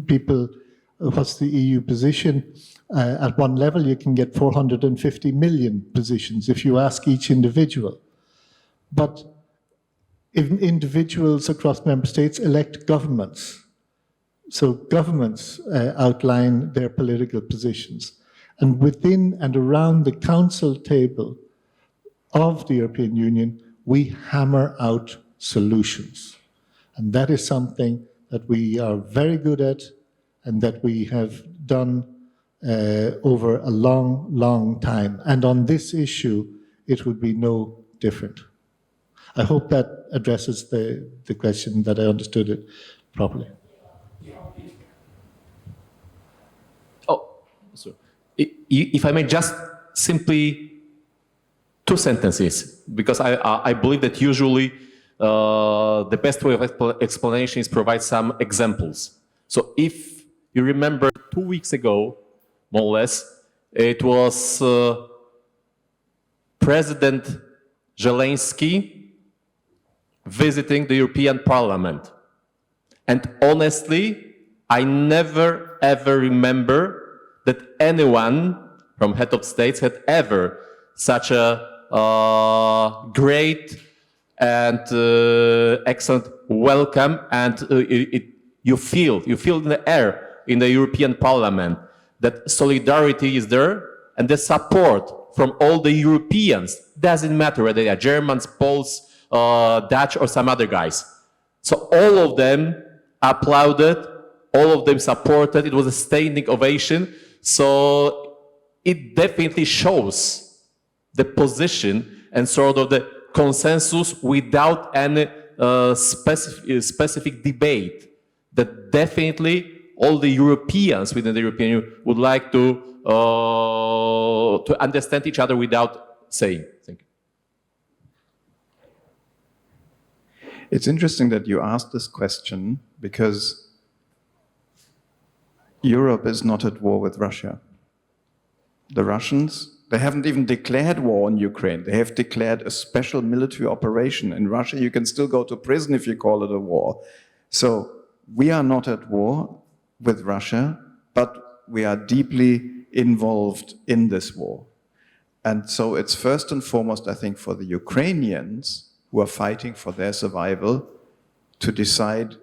people, what's the EU position? At one level, you can get 450 million positions if you ask each individual. But if individuals across member states elect governments, so governments outline their political positions. And within and around the council table of the European Union, we hammer out solutions. And that is something that we are very good at and that we have done over a long, long time. And on this issue, it would be no different. I hope that addresses the question, that I understood it properly. Oh, so if I may just simply 2 sentences, because I believe that usually the best way of explanation is provide some examples. So if you remember 2 weeks ago, more or less, it was President Zelensky visiting the European Parliament. And honestly, I never ever remember that anyone from head of states had ever such a great and excellent welcome, and you feel in the air in the European Parliament that solidarity is there and the support from all the Europeans. Doesn't matter whether they are Germans, Poles, Dutch, or some other guys. So all of them applauded, all of them supported. It was a standing ovation. So it definitely shows the position and sort of the consensus without any specific debate, that definitely all the Europeans within the European Union would like to understand each other without saying. Thank you. It's interesting that you asked this question, because Europe is not at war with Russia. The Russians, they haven't even declared war on Ukraine. They have declared a special military operation. In Russia, you can still go to prison if you call it a war. So we are not at war with Russia, but we are deeply involved in this war. And so it's first and foremost, I think, for the Ukrainians who are fighting for their survival to decide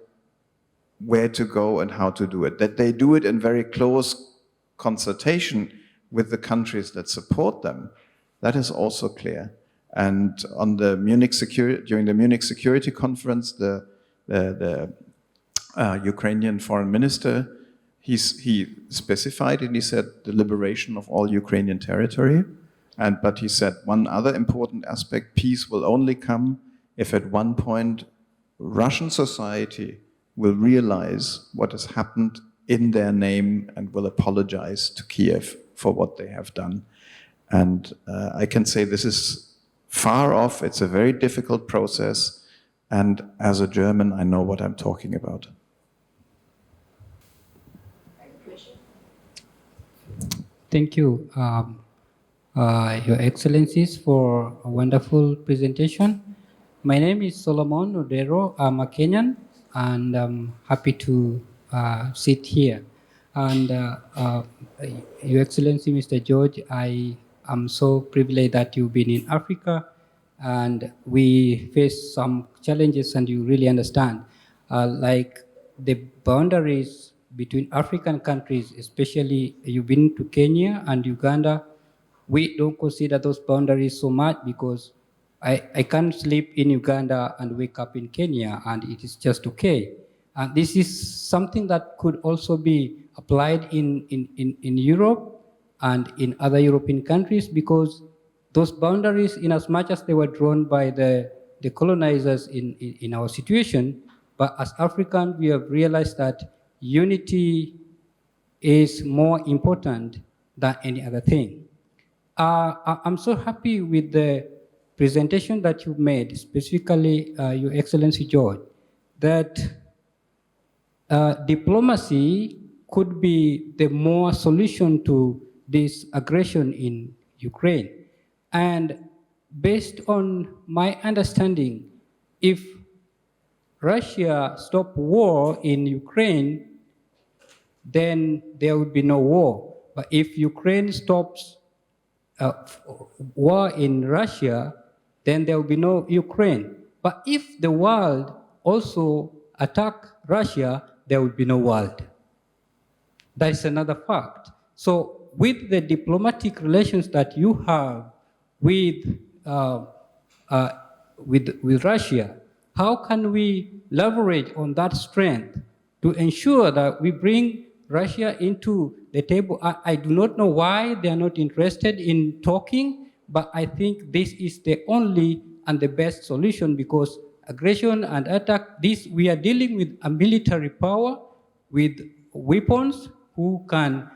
where to go and how to do it. That they do it in very close consultation with the countries that support them, that is also clear. And on the during the Munich Security Conference, the Ukrainian foreign minister, he specified, and he said the liberation of all Ukrainian territory. But he said one other important aspect: peace will only come if at one point Russian society will realize what has happened in their name and will apologize to Kiev for what they have done. And I can say this is far off. It's a very difficult process. And as a German, I know what I'm talking about. Thank you, Your Excellencies, for a wonderful presentation. My name is Solomon Odero. I'm a Kenyan, and I'm happy to sit here. And Your Excellency, Mr. George, I am so privileged that you've been in Africa, and we face some challenges, and you really understand. Like the boundaries between African countries, especially you've been to Kenya and Uganda, we don't consider those boundaries so much, because I can't sleep in Uganda and wake up in Kenya, and it is just okay. And this is something that could also be applied in Europe and in other European countries, because those boundaries, in as much as they were drawn by the colonizers in our situation, but as Africans, we have realized that unity is more important than any other thing. I'm so happy with the presentation that you made, specifically Your Excellency George, that diplomacy could be the more solution to this aggression in Ukraine. And based on my understanding, if Russia stop war in Ukraine, then there would be no war. But if Ukraine stops war in Russia, then there will be no Ukraine. But if the world also attack Russia, there will be no world. That is another fact. So with the diplomatic relations that you have with Russia, how can we leverage on that strength to ensure that we bring Russia into the table? I do not know why they are not interested in talking, but I think this is the only and the best solution, because aggression and attack, we are dealing with a military power with weapons who can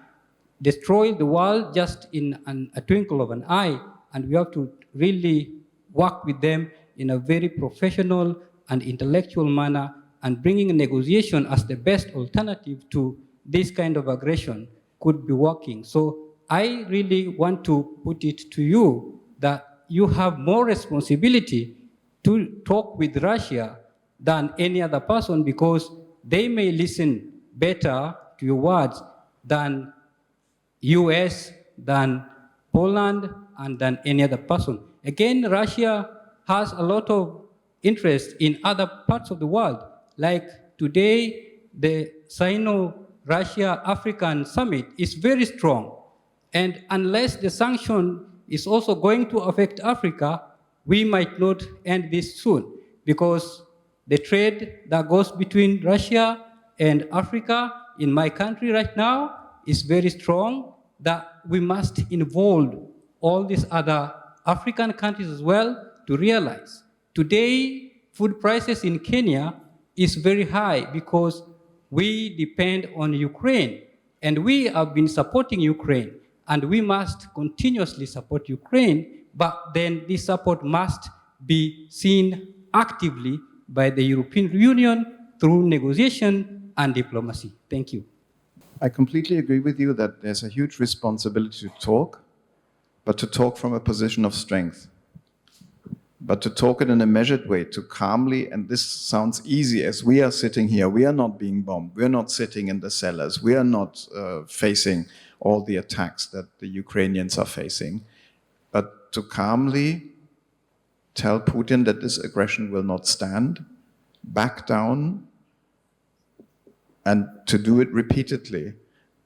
destroy the world just in a twinkle of an eye, and we have to really work with them in a very professional and intellectual manner, and bringing a negotiation as the best alternative to this kind of aggression could be working. So I really want to put it to you that you have more responsibility to talk with Russia than any other person, because they may listen better to your words than US, than Poland, and than any other person. Again, Russia has a lot of interest in other parts of the world. Like today, the Sino-Russia-African Summit is very strong. And unless the sanction is also going to affect Africa, we might not end this soon, because the trade that goes between Russia and Africa in my country right now is very strong, that we must involve all these other African countries as well to realize. Today, food prices in Kenya is very high because we depend on Ukraine, and we have been supporting Ukraine, and we must continuously support Ukraine, but then this support must be seen actively by the European Union through negotiation and diplomacy. Thank you. I completely agree with you that there's a huge responsibility to talk, but to talk from a position of strength. But to talk it in a measured way, to calmly, and this sounds easy as we are sitting here, we are not being bombed, we are not sitting in the cellars, we are not facing all the attacks that the Ukrainians are facing. But to calmly tell Putin that this aggression will not stand, back down, and to do it repeatedly.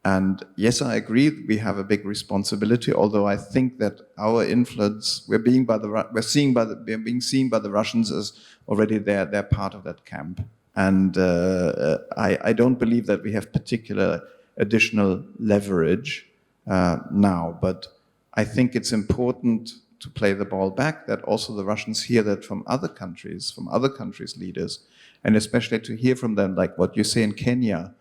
And yes, I agree, we have a big responsibility, although I think that our influence, we're being seen by the Russians as already they're part of that camp. And I don't believe that we have particular additional leverage now, but I think it's important to play the ball back, that also the Russians hear that from other countries' leaders, and especially to hear from them, like what you say in Kenya,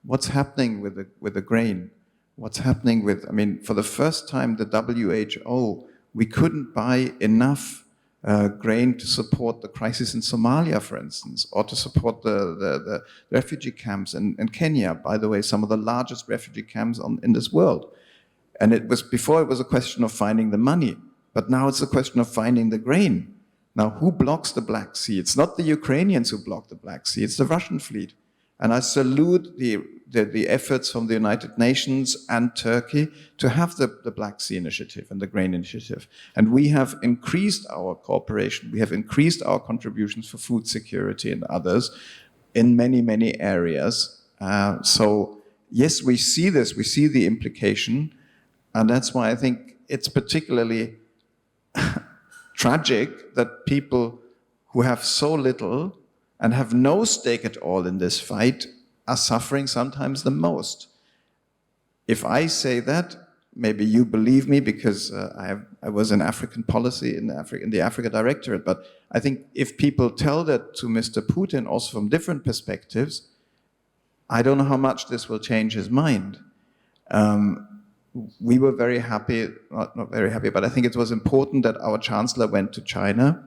what's happening with the grain? What's happening with, for the first time, the WHO, we couldn't buy enough grain to support the crisis in Somalia, for instance, or to support the refugee camps in Kenya, by the way, some of the largest refugee camps in this world. And before it was a question of finding the money, but now it's a question of finding the grain. Now, who blocks the Black Sea? It's not the Ukrainians who block the Black Sea, it's the Russian fleet. And I salute the efforts from the United Nations and Turkey to have the Black Sea Initiative and the Grain Initiative. And we have increased our cooperation, we have increased our contributions for food security and others in many, many areas. So yes, we see this, we see the implication, and that's why I think it's particularly tragic that people who have so little and have no stake at all in this fight are suffering sometimes the most. If I say that, maybe you believe me because I was in African policy in the Africa Directorate, but I think if people tell that to Mr. Putin also from different perspectives, I don't know how much this will change his mind. We were very happy, not very happy, but I think it was important that our Chancellor went to China,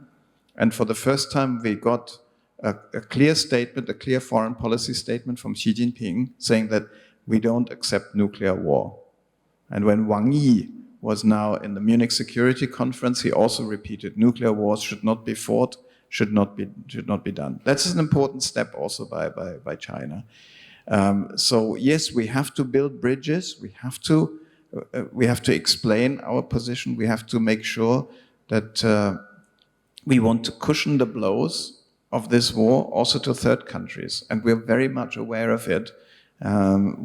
and for the first time we got a clear statement, a clear foreign policy statement from Xi Jinping saying that we don't accept nuclear war. And when Wang Yi was now in the Munich Security Conference, he also repeated nuclear wars should not be fought, should not be done. That's an important step also by China. So yes, we have to build bridges. We have to explain our position. We have to make sure that we want to cushion the blows of this war also to third countries, and we're very much aware of it.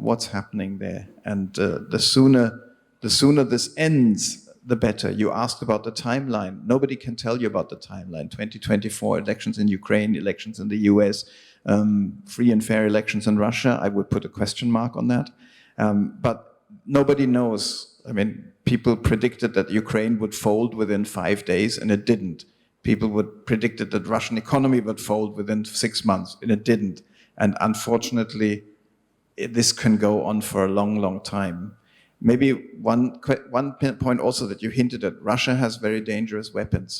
What's happening there, and the sooner this ends, the better. You asked about the timeline. Nobody can tell you about the timeline. 2024 elections in Ukraine, elections in the US, free and fair elections in Russia. I would put a question mark on that. But nobody knows. I mean, people predicted that Ukraine would fold within 5 days, and it didn't. People predicted that Russian economy would fold within 6 months, and it didn't. And unfortunately, this can go on for a long, long time. Maybe one point also that you hinted at, Russia has very dangerous weapons.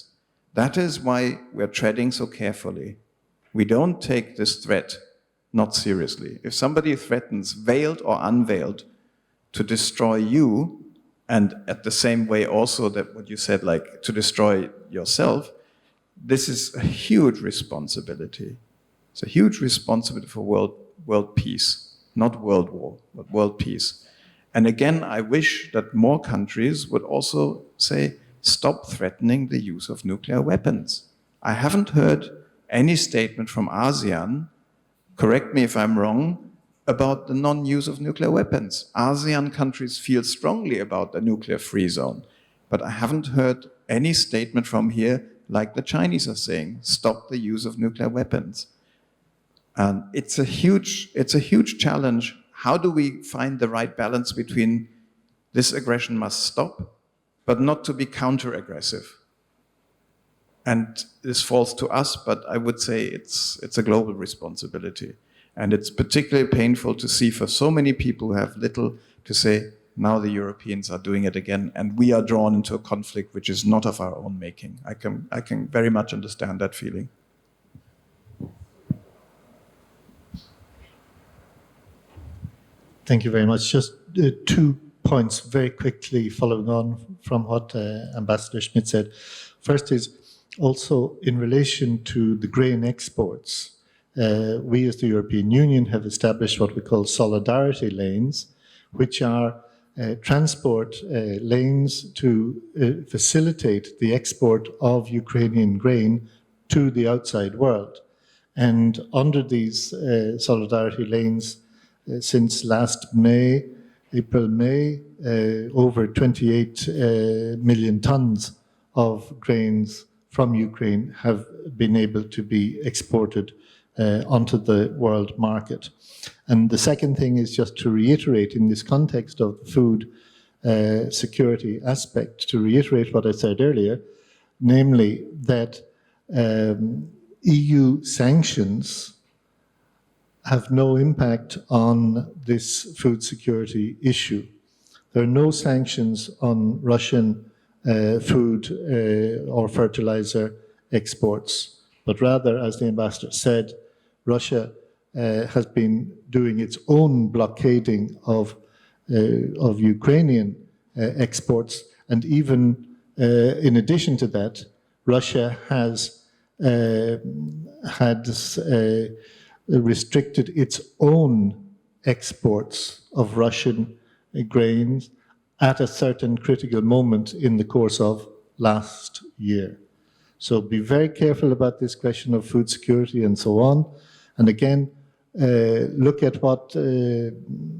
That is why we're treading so carefully. We don't take this threat not seriously. If somebody threatens, veiled or unveiled, to destroy you, and at the same way also that what you said, like to destroy yourself, this is a huge responsibility. It's a huge responsibility for world peace, not world war, but world peace. And again, I wish that more countries would also say, stop threatening the use of nuclear weapons. I haven't heard any statement from ASEAN, correct me if I'm wrong, about the non-use of nuclear weapons. ASEAN countries feel strongly about the nuclear-free zone, but I haven't heard any statement from here like the Chinese are saying, stop the use of nuclear weapons. And it's a huge challenge. How do we find the right balance between this aggression must stop, but not to be counter-aggressive? And this falls to us, but I would say it's a global responsibility. And it's particularly painful to see for so many people who have little to say, now the Europeans are doing it again, and we are drawn into a conflict which is not of our own making. I can very much understand that feeling. Thank you very much. Just 2 points very quickly following on from what Ambassador Schmidt said. First is also in relation to the grain exports. We as the European Union have established what we call solidarity lanes, which are transport lanes to facilitate the export of Ukrainian grain to the outside world. And under these solidarity lanes, since last April-May, over 28 million tons of grains from Ukraine have been able to be exported onto the world market. And the second thing is just to reiterate in this context of food security aspect, to reiterate what I said earlier, namely that EU sanctions have no impact on this food security issue. There are no sanctions on Russian food or fertilizer exports, but rather, as the ambassador said, Russia has been doing its own blockading of Ukrainian exports, and even in addition to that, Russia has restricted its own exports of Russian grains at a certain critical moment in the course of last year. So be very careful about this question of food security and so on. And again, look at what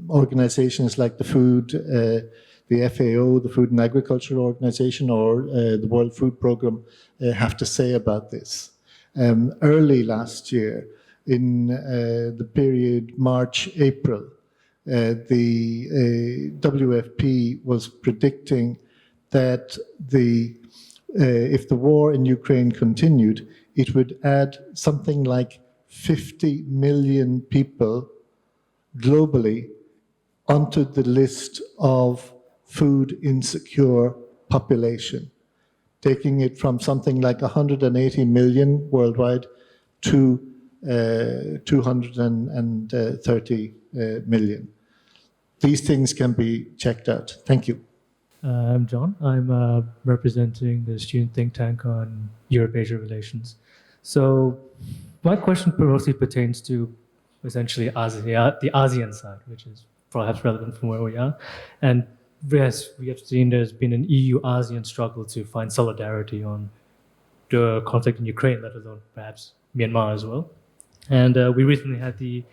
organizations like the FAO, the Food and Agriculture Organization, or the World Food Programme have to say about this. Early last year, in the period March-April, the WFP was predicting that if the war in Ukraine continued, it would add something like 50 million people globally onto the list of food insecure population, taking it from something like 180 million worldwide to 230 million. These things can be checked out. Thank you. I'm John. I'm representing the student think tank on Europe-Asia relations. So my question mostly pertains to essentially ASEAN, the ASEAN side, which is perhaps relevant from where we are. And as we have seen, there's been an EU-ASEAN struggle to find solidarity on the conflict in Ukraine, let alone perhaps Myanmar as well. And we recently had the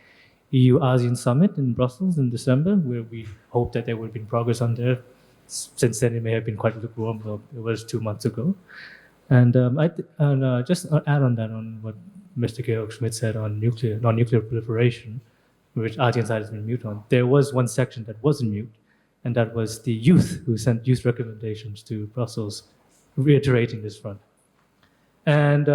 EU-ASEAN summit in Brussels in December, where we hoped that there would have been progress on there. Since then, it may have been quite lukewarm, though it was 2 months ago. And just add on that on what Mr. Georg Schmidt said on non-nuclear proliferation, which ASEAN side has been mute on. There was one section that wasn't mute, and that was the youth who sent youth recommendations to Brussels, reiterating this front. And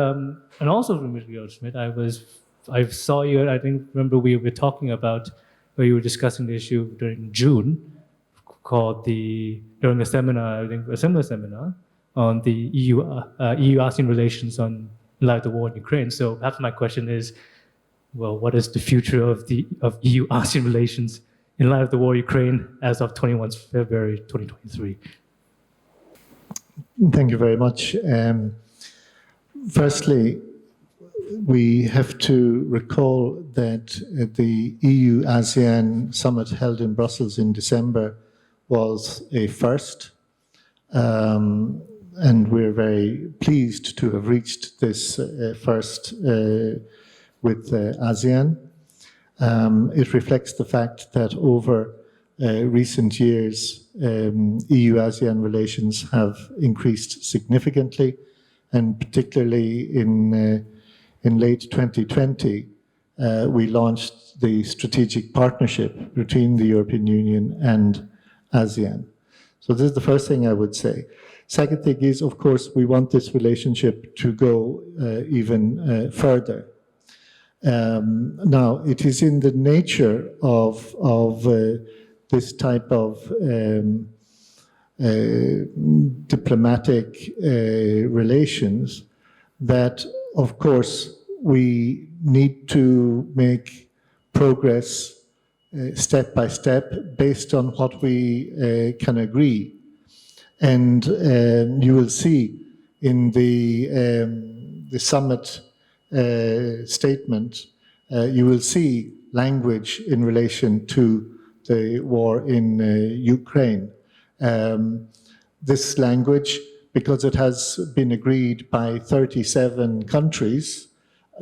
also from Mr. Georg Schmidt, I saw you. I think remember we were talking about where you were discussing the issue during June, during a seminar, I think a similar seminar on the EU-ASEAN relations in light of the war in Ukraine. So perhaps my question is, well, what is the future of EU-ASEAN relations in light of the war in Ukraine as of 21 February 2023? Thank you very much. Firstly, we have to recall that the EU-ASEAN summit held in Brussels in December was a first, and we're very pleased to have reached this first with ASEAN. It reflects the fact that over recent years, EU-ASEAN relations have increased significantly, and particularly in late 2020, we launched the strategic partnership between the European Union and ASEAN. So this is the first thing I would say. Second thing is, of course, we want this relationship to go even further. Now, it is in the nature of this type of diplomatic relations that, of course, we need to make progress step by step based on what we can agree. And you will see in the summit statement, you will see language in relation to the war in Ukraine. This language, because it has been agreed by 37 countries,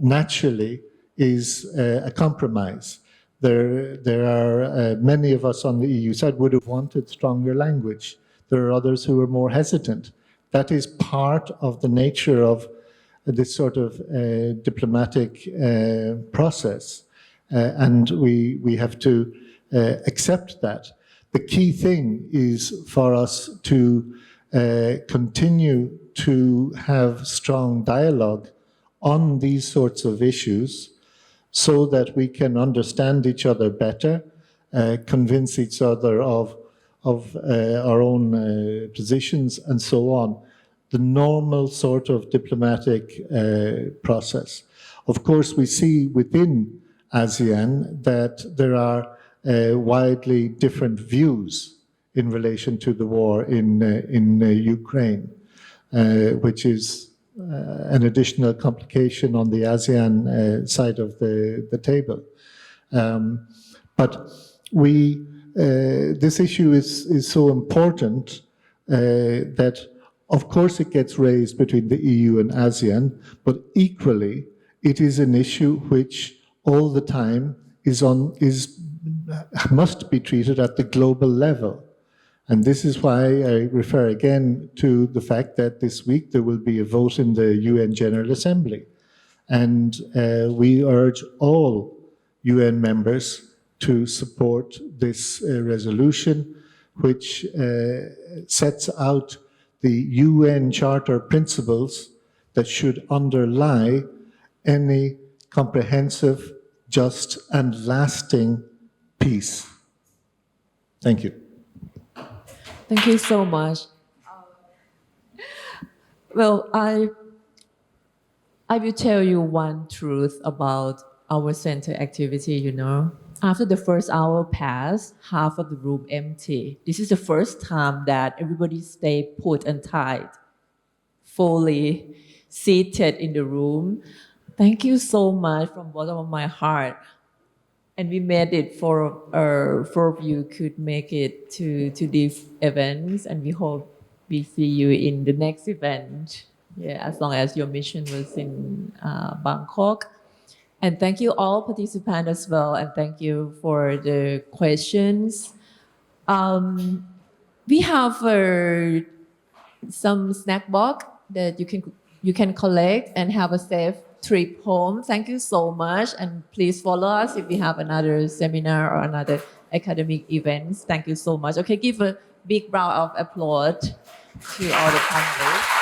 naturally is a compromise. There are many of us on the EU side would have wanted stronger language. There are others who are more hesitant. That is part of the nature of this sort of diplomatic process, and we have to accept that. The key thing is for us to continue to have strong dialogue on these sorts of issues so that we can understand each other better, convince each other of our own positions, and so on. The normal sort of diplomatic process. Of course, we see within ASEAN that there are widely different views in relation to the war in Ukraine, which is an additional complication on the ASEAN side of the table. But this issue is so important that, of course, it gets raised between the EU and ASEAN, but equally, it is an issue which all the time must be treated at the global level. And this is why I refer again to the fact that this week there will be a vote in the UN General Assembly. And we urge all UN members to support this resolution, which sets out the UN Charter principles that should underlie any comprehensive, just, and lasting peace. Thank you. Thank you so much. Well, I will tell you one truth about our center activity, After the first hour passed, half of the room empty. This is the first time that everybody stayed put and tied fully. seated in the room. Thank you so much from the bottom of my heart. And we made it four of you could make it to these events, and we hope we see you in the next event. Yeah, as long as your mission was in Bangkok. And thank you all participants as well, and thank you for the questions. We have some snack box that you can collect and have a safe trip home. Thank you so much, and please follow us if we have another seminar or another academic events. Thank you so much. Okay, give a big round of applause to all the panelists.